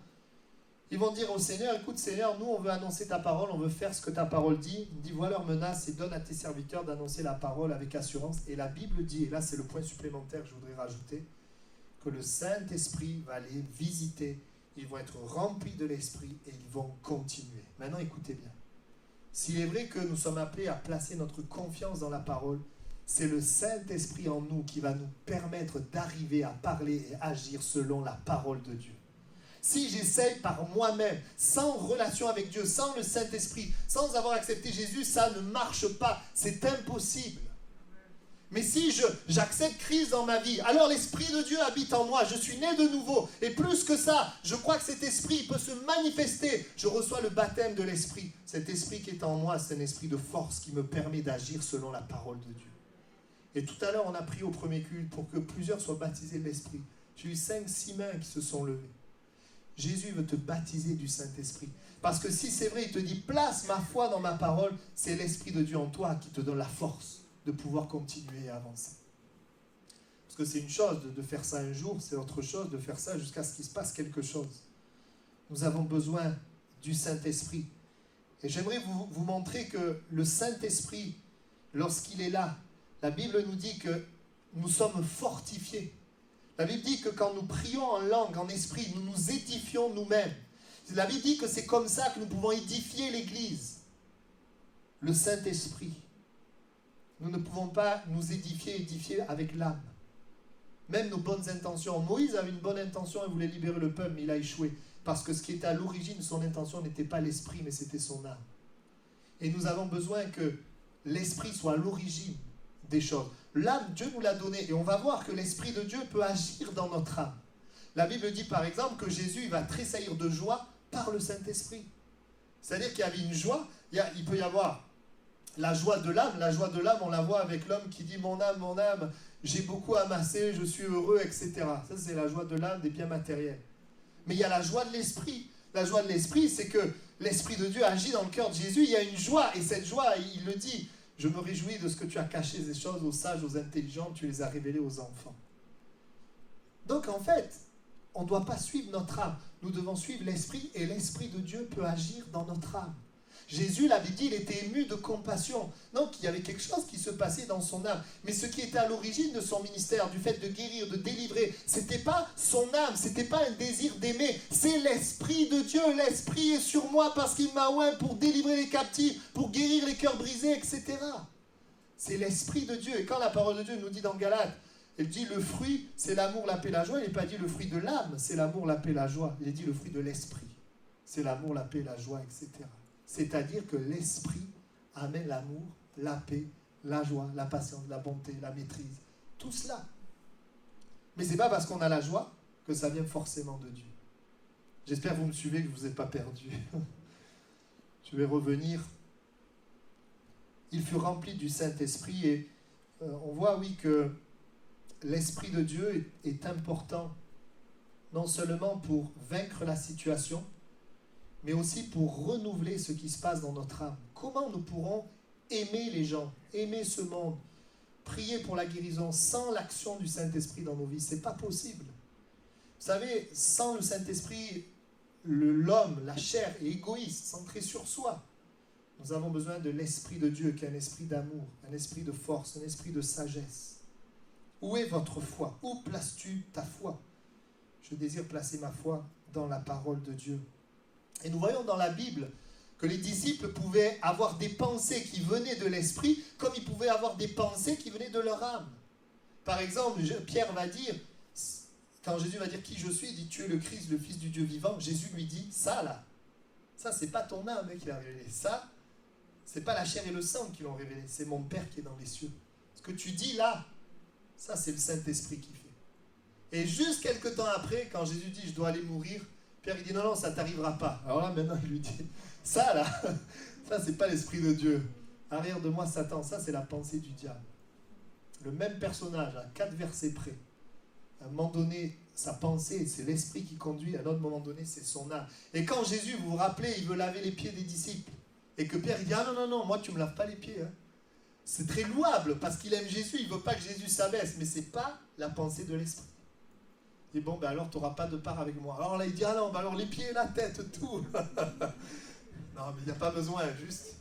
dire au Seigneur, écoute Seigneur, nous, on veut annoncer ta parole, on veut faire ce que ta parole dit. Il dit, voilà leurs menaces et donne à tes serviteurs d'annoncer la parole avec assurance. Et la Bible dit, et là, c'est le point supplémentaire que je voudrais rajouter, que le Saint-Esprit va les visiter. Ils vont être remplis de l'Esprit et ils vont continuer. Maintenant, écoutez bien. S'il est vrai que nous sommes appelés à placer notre confiance dans la parole, c'est le Saint-Esprit en nous qui va nous permettre d'arriver à parler et agir selon la parole de Dieu. Si j'essaye par moi-même, sans relation avec Dieu, sans le Saint-Esprit, sans avoir accepté Jésus, ça ne marche pas. C'est impossible. Mais si j'accepte Christ dans ma vie, alors l'Esprit de Dieu habite en moi, je suis né de nouveau. Et plus que ça, je crois que cet Esprit peut se manifester. Je reçois le baptême de l'Esprit. Cet Esprit qui est en moi, c'est un esprit de force qui me permet d'agir selon la parole de Dieu. Et tout à l'heure, on a prié au premier culte pour que plusieurs soient baptisés de l'Esprit. J'ai eu 5-6 mains qui se sont levées. Jésus veut te baptiser du Saint-Esprit. Parce que si c'est vrai, il te dit, place ma foi dans ma parole, c'est l'Esprit de Dieu en toi qui te donne la force de pouvoir continuer et avancer. Parce que c'est une chose de faire ça un jour, c'est autre chose de faire ça jusqu'à ce qu'il se passe quelque chose. Nous avons besoin du Saint-Esprit. Et j'aimerais vous montrer que le Saint-Esprit, lorsqu'il est là, la Bible nous dit que nous sommes fortifiés. La Bible dit que quand nous prions en langue, en esprit, nous nous édifions nous-mêmes. La Bible dit que c'est comme ça que nous pouvons édifier l'Église. Le Saint-Esprit. Nous ne pouvons pas nous édifier avec l'âme. Même nos bonnes intentions. Moïse avait une bonne intention, il voulait libérer le peuple, mais il a échoué. Parce que ce qui était à l'origine de son intention n'était pas l'esprit, mais c'était son âme. Et nous avons besoin que l'esprit soit à l'origine des choses. L'âme, Dieu nous l'a donnée. Et on va voir que l'Esprit de Dieu peut agir dans notre âme. La Bible dit par exemple que Jésus il va tressaillir de joie par le Saint-Esprit. C'est-à-dire qu'il y avait une joie, il peut y avoir la joie de l'âme. La joie de l'âme, on la voit avec l'homme qui dit « Mon âme, j'ai beaucoup amassé, je suis heureux, etc. » Ça, c'est la joie de l'âme, des biens matériels. Mais il y a la joie de l'esprit. La joie de l'esprit, c'est que l'Esprit de Dieu agit dans le cœur de Jésus. Il y a une joie, et cette joie, il le dit, Je me réjouis de ce que tu as caché ces choses aux sages, aux intelligents, tu les as révélées aux enfants. Donc en fait, on ne doit pas suivre notre âme. Nous devons suivre l'Esprit et l'Esprit de Dieu peut agir dans notre âme. Jésus l'avait dit, il était ému de compassion. Donc il y avait quelque chose qui se passait dans son âme. Mais ce qui était à l'origine de son ministère, du fait de guérir, de délivrer, ce n'était pas son âme, ce n'était pas un désir d'aimer. C'est l'Esprit de Dieu. L'Esprit est sur moi parce qu'il m'a oint pour délivrer les captifs, pour guérir les cœurs brisés, etc. C'est l'Esprit de Dieu. Et quand la parole de Dieu nous dit dans Galates, elle dit le fruit, c'est l'amour, la paix, la joie. Il n'est pas dit le fruit de l'âme, c'est l'amour, la paix, la joie. Il est dit le fruit de l'esprit. C'est l'amour, la paix, la joie, etc. C'est-à-dire que l'esprit amène l'amour, la paix, la joie, la patience, la bonté, la maîtrise. Tout cela. Mais ce n'est pas parce qu'on a la joie que ça vient forcément de Dieu. J'espère que vous me suivez, que vous n'êtes pas perdu. Je vais revenir. Il fut rempli du Saint-Esprit et on voit, oui, que l'Esprit de Dieu est important, non seulement pour vaincre la situation, mais aussi pour renouveler ce qui se passe dans notre âme. Comment nous pourrons aimer les gens, aimer ce monde, prier pour la guérison sans l'action du Saint-Esprit dans nos vies? Ce n'est pas possible. Vous savez, sans le Saint-Esprit, l'homme, la chair est égoïste, centré sur soi. Nous avons besoin de l'Esprit de Dieu, qui est un esprit d'amour, un esprit de force, un esprit de sagesse. Où est votre foi? Où places-tu ta foi? Je désire placer ma foi dans la parole de Dieu. Et nous voyons dans la Bible que les disciples pouvaient avoir des pensées qui venaient de l'esprit, comme ils pouvaient avoir des pensées qui venaient de leur âme. Par exemple, Pierre va dire, quand Jésus va dire qui je suis, il dit tu es le Christ, le Fils du Dieu vivant. Jésus lui dit, ça là, ça c'est pas ton âme qui l'a révélé. Ça, c'est pas la chair et le sang qui l'ont révélé, c'est mon Père qui est dans les cieux. Ce que tu dis là, ça c'est le Saint-Esprit qui fait. Et juste quelques temps après, quand Jésus dit je dois aller mourir, Pierre il dit non, ça ne t'arrivera pas. Alors là maintenant il lui dit, ça là, ça c'est pas l'Esprit de Dieu. Arrière de moi Satan, ça c'est la pensée du diable. Le même personnage, à 4 versets près. À un moment donné, sa pensée, c'est l'Esprit qui conduit, à un autre moment donné, c'est son âme. Et quand Jésus, vous vous rappelez, il veut laver les pieds des disciples, et que Pierre il dit, ah non, moi tu ne me laves pas les pieds. Hein. C'est très louable, parce qu'il aime Jésus, il ne veut pas que Jésus s'abaisse, mais ce n'est pas la pensée de l'Esprit. Il dit, bon, ben alors tu n'auras pas de part avec moi. Alors là, il dit, ah non, ben alors les pieds, la tête, tout. Non, mais il n'y a pas besoin, juste.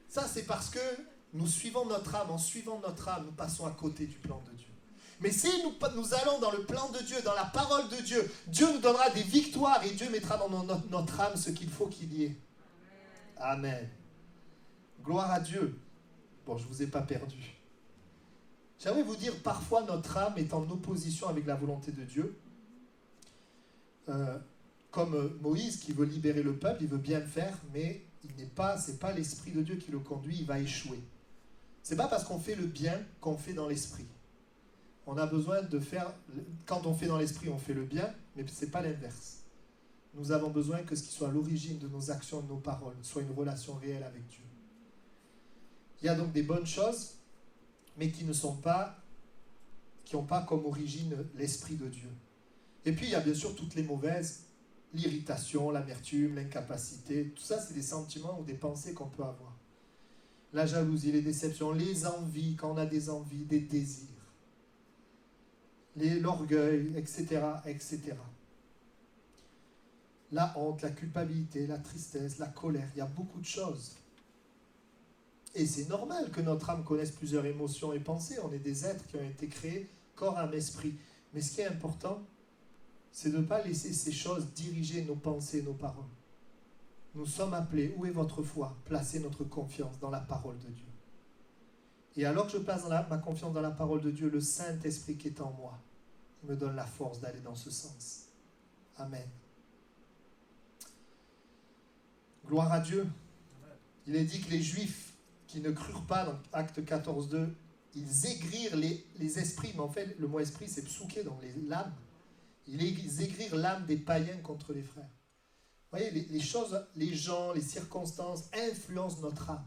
Ça, c'est parce que nous suivons notre âme. En suivant notre âme, nous passons à côté du plan de Dieu. Mais si nous allons dans le plan de Dieu, dans la parole de Dieu, Dieu nous donnera des victoires et Dieu mettra dans notre âme ce qu'il faut qu'il y ait. Amen. Gloire à Dieu. Bon, je ne vous ai pas perdu. J'aimerais vous dire, parfois notre âme est en opposition avec la volonté de Dieu. Comme Moïse qui veut libérer le peuple, il veut bien le faire, mais ce n'est pas l'Esprit de Dieu qui le conduit, il va échouer. Ce n'est pas parce qu'on fait le bien qu'on fait dans l'Esprit. On a besoin de faire, quand on fait dans l'Esprit, on fait le bien, mais ce n'est pas l'inverse. Nous avons besoin que ce qui soit à l'origine de nos actions et de nos paroles soit une relation réelle avec Dieu. Il y a donc des bonnes choses, mais qui n'ont pas comme origine l'Esprit de Dieu. Et puis il y a bien sûr toutes les mauvaises, l'irritation, l'amertume, l'incapacité, tout ça c'est des sentiments ou des pensées qu'on peut avoir. La jalousie, les déceptions, les envies, quand on a des envies, des désirs, l'orgueil, etc., etc. La honte, la culpabilité, la tristesse, la colère, il y a beaucoup de choses. Et c'est normal que notre âme connaisse plusieurs émotions et pensées. On est des êtres qui ont été créés, corps, âme, esprit. Mais ce qui est important, c'est de ne pas laisser ces choses diriger nos pensées, nos paroles. Nous sommes appelés, où est votre foi? Placez notre confiance dans la parole de Dieu. Et alors que je place ma confiance dans la parole de Dieu, le Saint-Esprit qui est en moi, il me donne la force d'aller dans ce sens. Amen. Gloire à Dieu. Il est dit que les Juifs qui ne crurent pas dans Acte 14.2, ils aigrirent les esprits, mais en fait le mot esprit c'est psouké, donc l'âme. Ils aigrirent l'âme des païens contre les frères. Vous voyez, les choses, les gens, les circonstances influencent notre âme.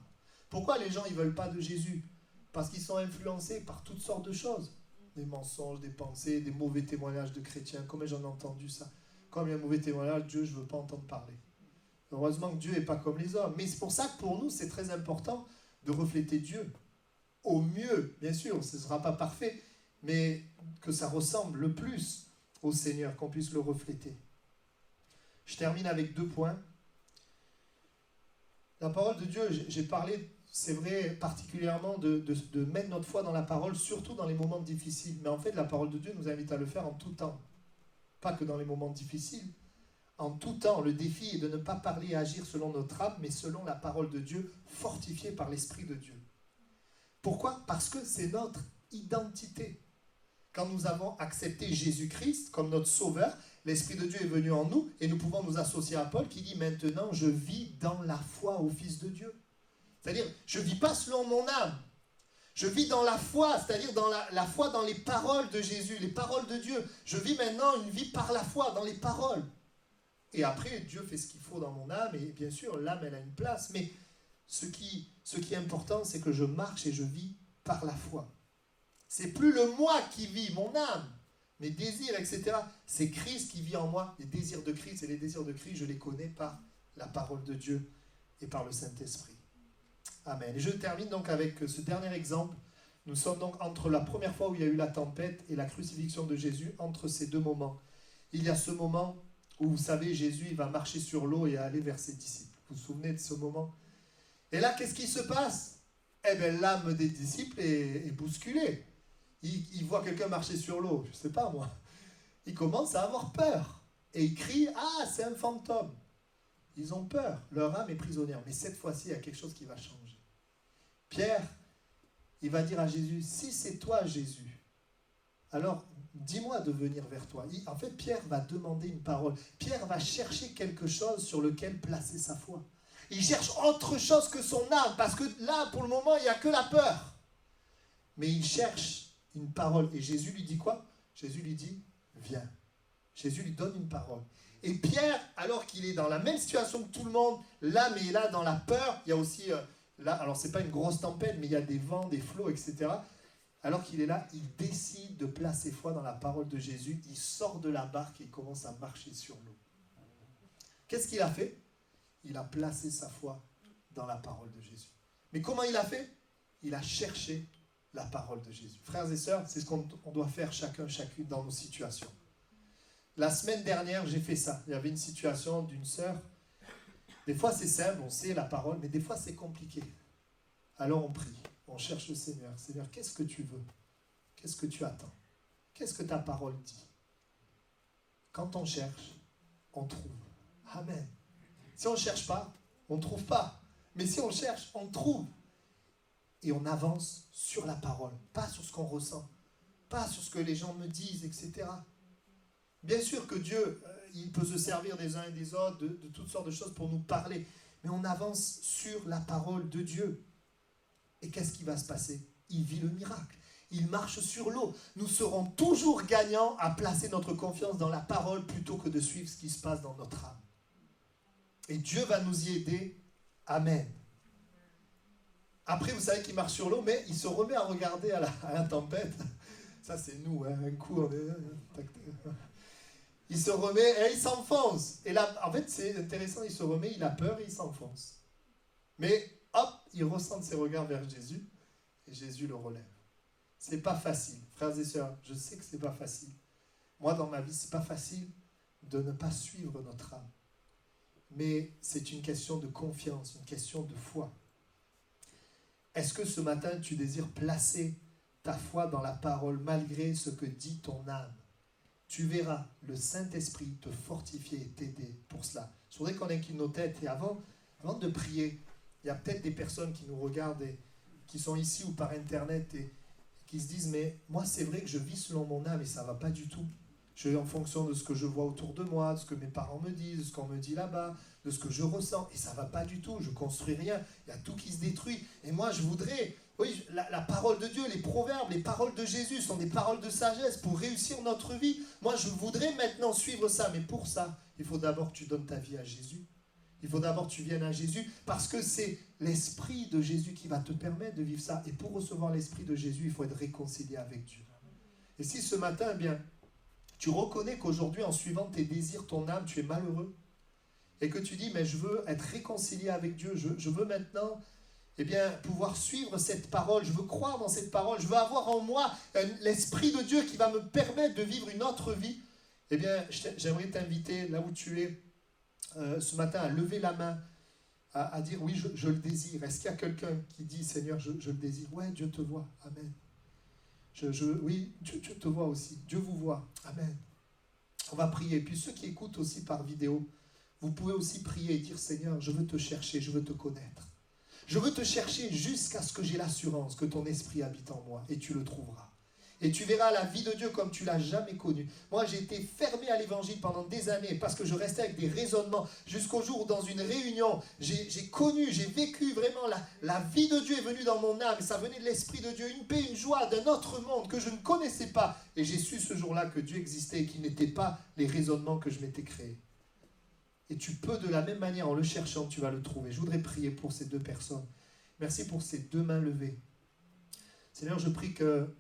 Pourquoi les gens ne veulent pas de Jésus? Parce qu'ils sont influencés par toutes sortes de choses. Des mensonges, des pensées, des mauvais témoignages de chrétiens. Combien j'en ai entendu ça? Comme il y a un mauvais témoignage, Dieu, je ne veux pas entendre parler. Heureusement que Dieu n'est pas comme les hommes. Mais c'est pour ça que pour nous, c'est très important de refléter Dieu. Au mieux, bien sûr, ce ne sera pas parfait, mais que ça ressemble le plus au Seigneur, qu'on puisse le refléter. Je termine avec 2 points. La parole de Dieu, j'ai parlé, c'est vrai, particulièrement de mettre notre foi dans la parole, surtout dans les moments difficiles. Mais en fait, la parole de Dieu nous invite à le faire en tout temps. Pas que dans les moments difficiles. En tout temps, le défi est de ne pas parler et agir selon notre âme, mais selon la parole de Dieu, fortifiée par l'Esprit de Dieu. Pourquoi ? Parce que c'est notre identité. Quand nous avons accepté Jésus-Christ comme notre Sauveur, l'Esprit de Dieu est venu en nous et nous pouvons nous associer à Paul qui dit « Maintenant, je vis dans la foi au Fils de Dieu ». C'est-à-dire, je ne vis pas selon mon âme. Je vis dans la foi, c'est-à-dire dans la foi dans les paroles de Jésus, les paroles de Dieu. Je vis maintenant une vie par la foi, dans les paroles. Et après, Dieu fait ce qu'il faut dans mon âme, et bien sûr, l'âme, elle a une place. Mais ce qui est important, c'est que je marche et je vis par la foi. C'est plus le moi qui vit, mon âme, mes désirs, etc. C'est Christ qui vit en moi. Les désirs de Christ et les désirs de Christ, je les connais par la parole de Dieu et par le Saint-Esprit. Amen. Et je termine donc avec ce dernier exemple. Nous sommes donc entre la première fois où il y a eu la tempête et la crucifixion de Jésus, entre ces 2 moments. Il y a ce moment où, vous savez, Jésus il va marcher sur l'eau et aller vers ses disciples. Vous vous souvenez de ce moment ? Et là, qu'est-ce qui se passe ? Eh bien, l'âme des disciples est bousculée. Ils voient quelqu'un marcher sur l'eau, je ne sais pas moi. Ils commencent à avoir peur. Et ils crient « Ah, c'est un fantôme !» Ils ont peur, leur âme est prisonnière. Mais cette fois-ci, il y a quelque chose qui va changer. Pierre, il va dire à Jésus, si c'est toi Jésus, alors dis-moi de venir vers toi. En fait, Pierre va demander une parole. Pierre va chercher quelque chose sur lequel placer sa foi. Il cherche autre chose que son âme, parce que là, pour le moment, il n'y a que la peur. Mais il cherche une parole. Et Jésus lui dit quoi ? Jésus lui dit, viens. Jésus lui donne une parole. Et Pierre, alors qu'il est dans la même situation que tout le monde, l'âme est là dans la peur, il y a aussi, là, alors c'est pas une grosse tempête, mais il y a des vents, des flots, etc. Alors qu'il est là, il décide de placer foi dans la parole de Jésus, il sort de la barque et il commence à marcher sur l'eau. Qu'est-ce qu'il a fait ? Il a placé sa foi dans la parole de Jésus. Mais comment il a fait ? Il a cherché la parole de Jésus. Frères et sœurs, c'est ce qu'on doit faire chacune dans nos situations. La semaine dernière, j'ai fait ça. Il y avait une situation d'une sœur. Des fois, c'est simple, on sait la parole, mais des fois, c'est compliqué. Alors, on prie, on cherche le Seigneur. Seigneur, qu'est-ce que tu veux ? Qu'est-ce que tu attends ? Qu'est-ce que ta parole dit ? Quand on cherche, on trouve. Amen. Si on ne cherche pas, on ne trouve pas. Mais si on cherche, on trouve. Et on avance sur la parole, pas sur ce qu'on ressent, pas sur ce que les gens me disent, etc. Bien sûr que Dieu, il peut se servir des uns et des autres, de toutes sortes de choses pour nous parler. Mais on avance sur la parole de Dieu. Et qu'est-ce qui va se passer ? Il vit le miracle. Il marche sur l'eau. Nous serons toujours gagnants à placer notre confiance dans la parole plutôt que de suivre ce qui se passe dans notre âme. Et Dieu va nous y aider. Amen. Après, vous savez qu'il marche sur l'eau, mais il se remet à regarder à la tempête. Ça, c'est nous, hein. Un coup, on est... Il se remet et il s'enfonce. Et là, en fait, c'est intéressant, il se remet, il a peur et il s'enfonce. Mais, hop, il ressent ses regards vers Jésus et Jésus le relève. C'est pas facile. Frères et sœurs, je sais que c'est pas facile. Moi, dans ma vie, c'est pas facile de ne pas suivre notre âme. Mais c'est une question de confiance, une question de foi. Est-ce que ce matin, tu désires placer ta foi dans la parole malgré ce que dit ton âme ? Tu verras le Saint-Esprit te fortifier et t'aider pour cela. Je voudrais qu'on incline nos têtes. Et avant de prier, il y a peut-être des personnes qui nous regardent et qui sont ici ou par Internet et qui se disent « Mais moi, c'est vrai que je vis selon mon âme et ça ne va pas du tout. Je vis en fonction de ce que je vois autour de moi, de ce que mes parents me disent, de ce qu'on me dit là-bas, de ce que je ressens. Et ça ne va pas du tout. Je ne construis rien. Il y a tout qui se détruit. Et moi, je voudrais... Oui, la parole de Dieu, les proverbes, les paroles de Jésus sont des paroles de sagesse pour réussir notre vie. Moi, je voudrais maintenant suivre ça. Mais pour ça, il faut d'abord que tu donnes ta vie à Jésus. Il faut d'abord que tu viennes à Jésus parce que c'est l'Esprit de Jésus qui va te permettre de vivre ça. Et pour recevoir l'Esprit de Jésus, il faut être réconcilié avec Dieu. Et si ce matin, eh bien, tu reconnais qu'aujourd'hui, en suivant tes désirs, ton âme, tu es malheureux et que tu dis, mais je veux être réconcilié avec Dieu, je veux maintenant... eh bien, pouvoir suivre cette parole. Je veux croire dans cette parole. Je veux avoir en moi l'Esprit de Dieu qui va me permettre de vivre une autre vie. Eh bien, j'aimerais t'inviter, là où tu es, ce matin, à lever la main, à dire oui, je le désire. Est-ce qu'il y a quelqu'un qui dit, Seigneur, je le désire? Ouais, Dieu te voit. Amen. Oui, Dieu te voit aussi. Dieu vous voit. Amen. On va prier. Puis ceux qui écoutent aussi par vidéo, vous pouvez aussi prier et dire, Seigneur, je veux te chercher, je veux te connaître. Je veux te chercher jusqu'à ce que j'ai l'assurance que ton esprit habite en moi, et tu le trouveras. Et tu verras la vie de Dieu comme tu l'as jamais connue. Moi, j'ai été fermé à l'évangile pendant des années parce que je restais avec des raisonnements jusqu'au jour où dans une réunion, j'ai connu, j'ai vécu vraiment la vie de Dieu est venue dans mon âme. Ça venait de l'Esprit de Dieu, une paix, une joie d'un autre monde que je ne connaissais pas. Et j'ai su ce jour-là que Dieu existait et qu'il n'était pas les raisonnements que je m'étais créés. Et tu peux de la même manière, en le cherchant, tu vas le trouver. Je voudrais prier pour ces deux personnes. Merci pour ces deux mains levées. Seigneur, je prie que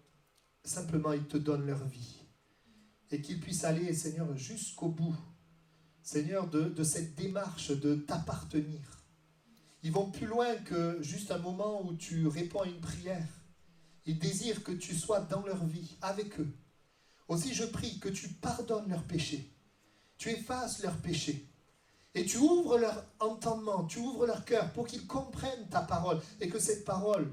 simplement ils te donnent leur vie. Et qu'ils puissent aller, Seigneur, jusqu'au bout. Seigneur, de cette démarche de t'appartenir. Ils vont plus loin que juste un moment où tu réponds à une prière. Ils désirent que tu sois dans leur vie, avec eux. Aussi, je prie que tu pardonnes leurs péchés. Tu effaces leurs péchés. Et tu ouvres leur entendement, tu ouvres leur cœur pour qu'ils comprennent ta parole et que cette parole,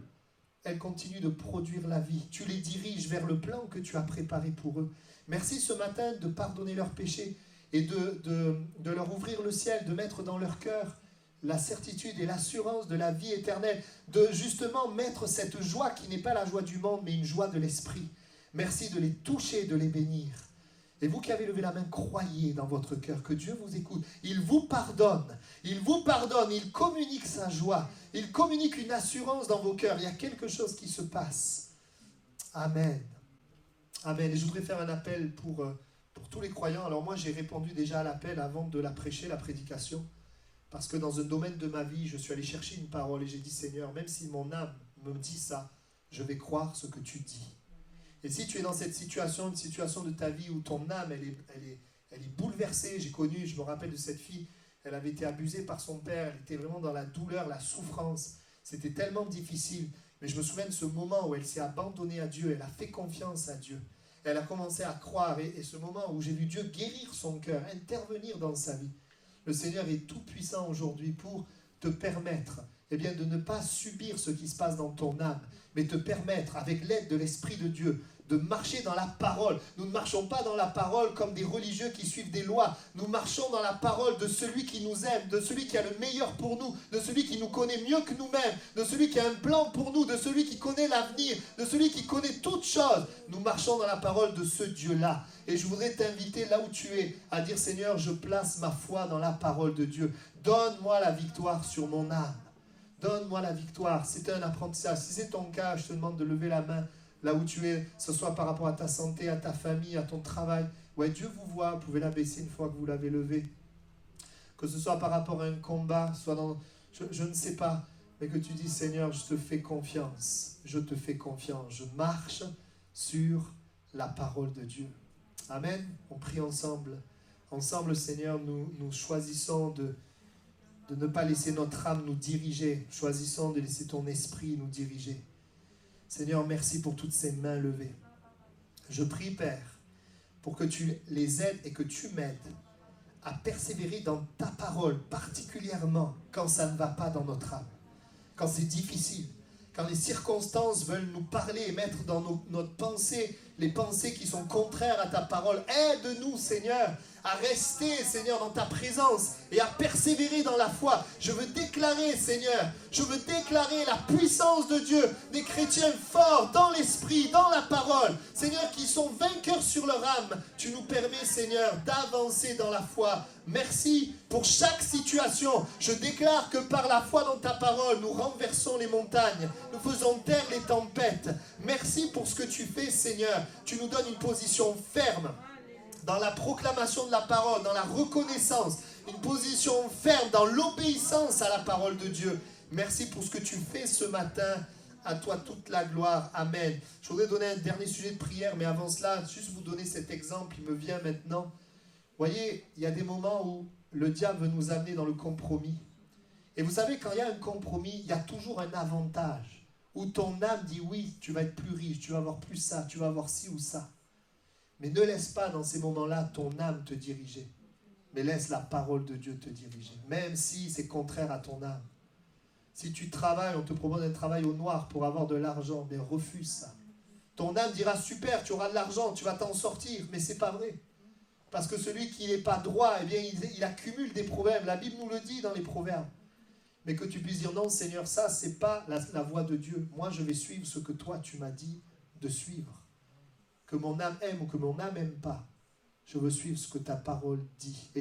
elle continue de produire la vie. Tu les diriges vers le plan que tu as préparé pour eux. Merci ce matin de pardonner leurs péchés et de leur ouvrir le ciel, de mettre dans leur cœur la certitude et l'assurance de la vie éternelle, de justement mettre cette joie qui n'est pas la joie du monde, mais une joie de l'esprit. Merci de les toucher, de les bénir. Et vous qui avez levé la main, croyez dans votre cœur que Dieu vous écoute. Il vous pardonne, il communique sa joie, il communique une assurance dans vos cœurs. Il y a quelque chose qui se passe. Amen. Amen. Et je voudrais faire un appel pour tous les croyants. Alors moi, j'ai répondu déjà à l'appel avant de la prêcher, la prédication. Parce que dans un domaine de ma vie, je suis allé chercher une parole et j'ai dit, Seigneur, même si mon âme me dit ça, je vais croire ce que tu dis. Et si tu es dans cette situation, une situation de ta vie où ton âme, elle est bouleversée, je me rappelle de cette fille, elle avait été abusée par son père, elle était vraiment dans la douleur, la souffrance. C'était tellement difficile. Mais je me souviens de ce moment où elle s'est abandonnée à Dieu, elle a fait confiance à Dieu. Elle a commencé à croire et ce moment où j'ai vu Dieu guérir son cœur, intervenir dans sa vie. Le Seigneur est tout puissant aujourd'hui pour te permettre de ne pas subir ce qui se passe dans ton âme, mais te permettre, avec l'aide de l'Esprit de Dieu, de marcher dans la parole. Nous ne marchons pas dans la parole comme des religieux qui suivent des lois. Nous marchons dans la parole de celui qui nous aime, de celui qui a le meilleur pour nous, de celui qui nous connaît mieux que nous-mêmes, de celui qui a un plan pour nous, de celui qui connaît l'avenir, de celui qui connaît toutes choses. Nous marchons dans la parole de ce Dieu-là. Et je voudrais t'inviter là où tu es à dire, Seigneur, je place ma foi dans la parole de Dieu. Donne-moi la victoire sur mon âme. Donne-moi la victoire. C'est un apprentissage. Si c'est ton cas, je te demande de lever la main là où tu es, que ce soit par rapport à ta santé, à ta famille, à ton travail. Ouais, Dieu vous voit, vous pouvez la baisser une fois que vous l'avez levée. Que ce soit par rapport à un combat, soit dans... Je ne sais pas, mais que tu dis, Seigneur, je te fais confiance. Je te fais confiance. Je marche sur la parole de Dieu. Amen. On prie ensemble. Ensemble, Seigneur, nous choisissons de ne pas laisser notre âme nous diriger. Choisissons de laisser ton esprit nous diriger. Seigneur, merci pour toutes ces mains levées. Je prie, Père, pour que tu les aides et que tu m'aides à persévérer dans ta parole, particulièrement quand ça ne va pas dans notre âme, quand c'est difficile, quand les circonstances veulent nous parler et mettre dans notre pensée les pensées qui sont contraires à ta parole. Aide-nous, Seigneur, à rester, Seigneur, dans ta présence et à persévérer dans la foi. Je veux déclarer, Seigneur, je veux déclarer la puissance de Dieu, des chrétiens forts dans l'esprit, dans la parole, Seigneur, qui sont vainqueurs sur leur âme. Tu nous permets, Seigneur, d'avancer dans la foi. Merci pour chaque situation. Je déclare que par la foi dans ta parole, nous renversons les montagnes, nous faisons taire les tempêtes. Merci pour ce que tu fais, Seigneur. Tu nous donnes une position ferme dans la proclamation de la parole, dans la reconnaissance, une position ferme dans l'obéissance à la parole de Dieu. Merci pour ce que tu fais ce matin. À toi toute la gloire. Amen. Je voudrais donner un dernier sujet de prière, mais avant cela, juste vous donner cet exemple, il me vient maintenant. Vous voyez, il y a des moments où le diable veut nous amener dans le compromis. Et vous savez, quand il y a un compromis, il y a toujours un avantage. Où ton âme dit oui, tu vas être plus riche, tu vas avoir plus ça, tu vas avoir ci ou ça. Mais ne laisse pas dans ces moments-là ton âme te diriger. Mais laisse la parole de Dieu te diriger. Même si c'est contraire à ton âme. Si tu travailles, on te propose un travail au noir pour avoir de l'argent, mais refuse ça. Ton âme dira super, tu auras de l'argent, tu vas t'en sortir, mais c'est pas vrai. Parce que celui qui n'est pas droit, eh bien, il accumule des problèmes. La Bible nous le dit dans les proverbes. Mais que tu puisses dire non, Seigneur, ça, c'est pas la voie de Dieu. Moi, je vais suivre ce que toi, tu m'as dit de suivre. Que mon âme aime ou que mon âme n'aime pas, je veux suivre ce que ta parole dit.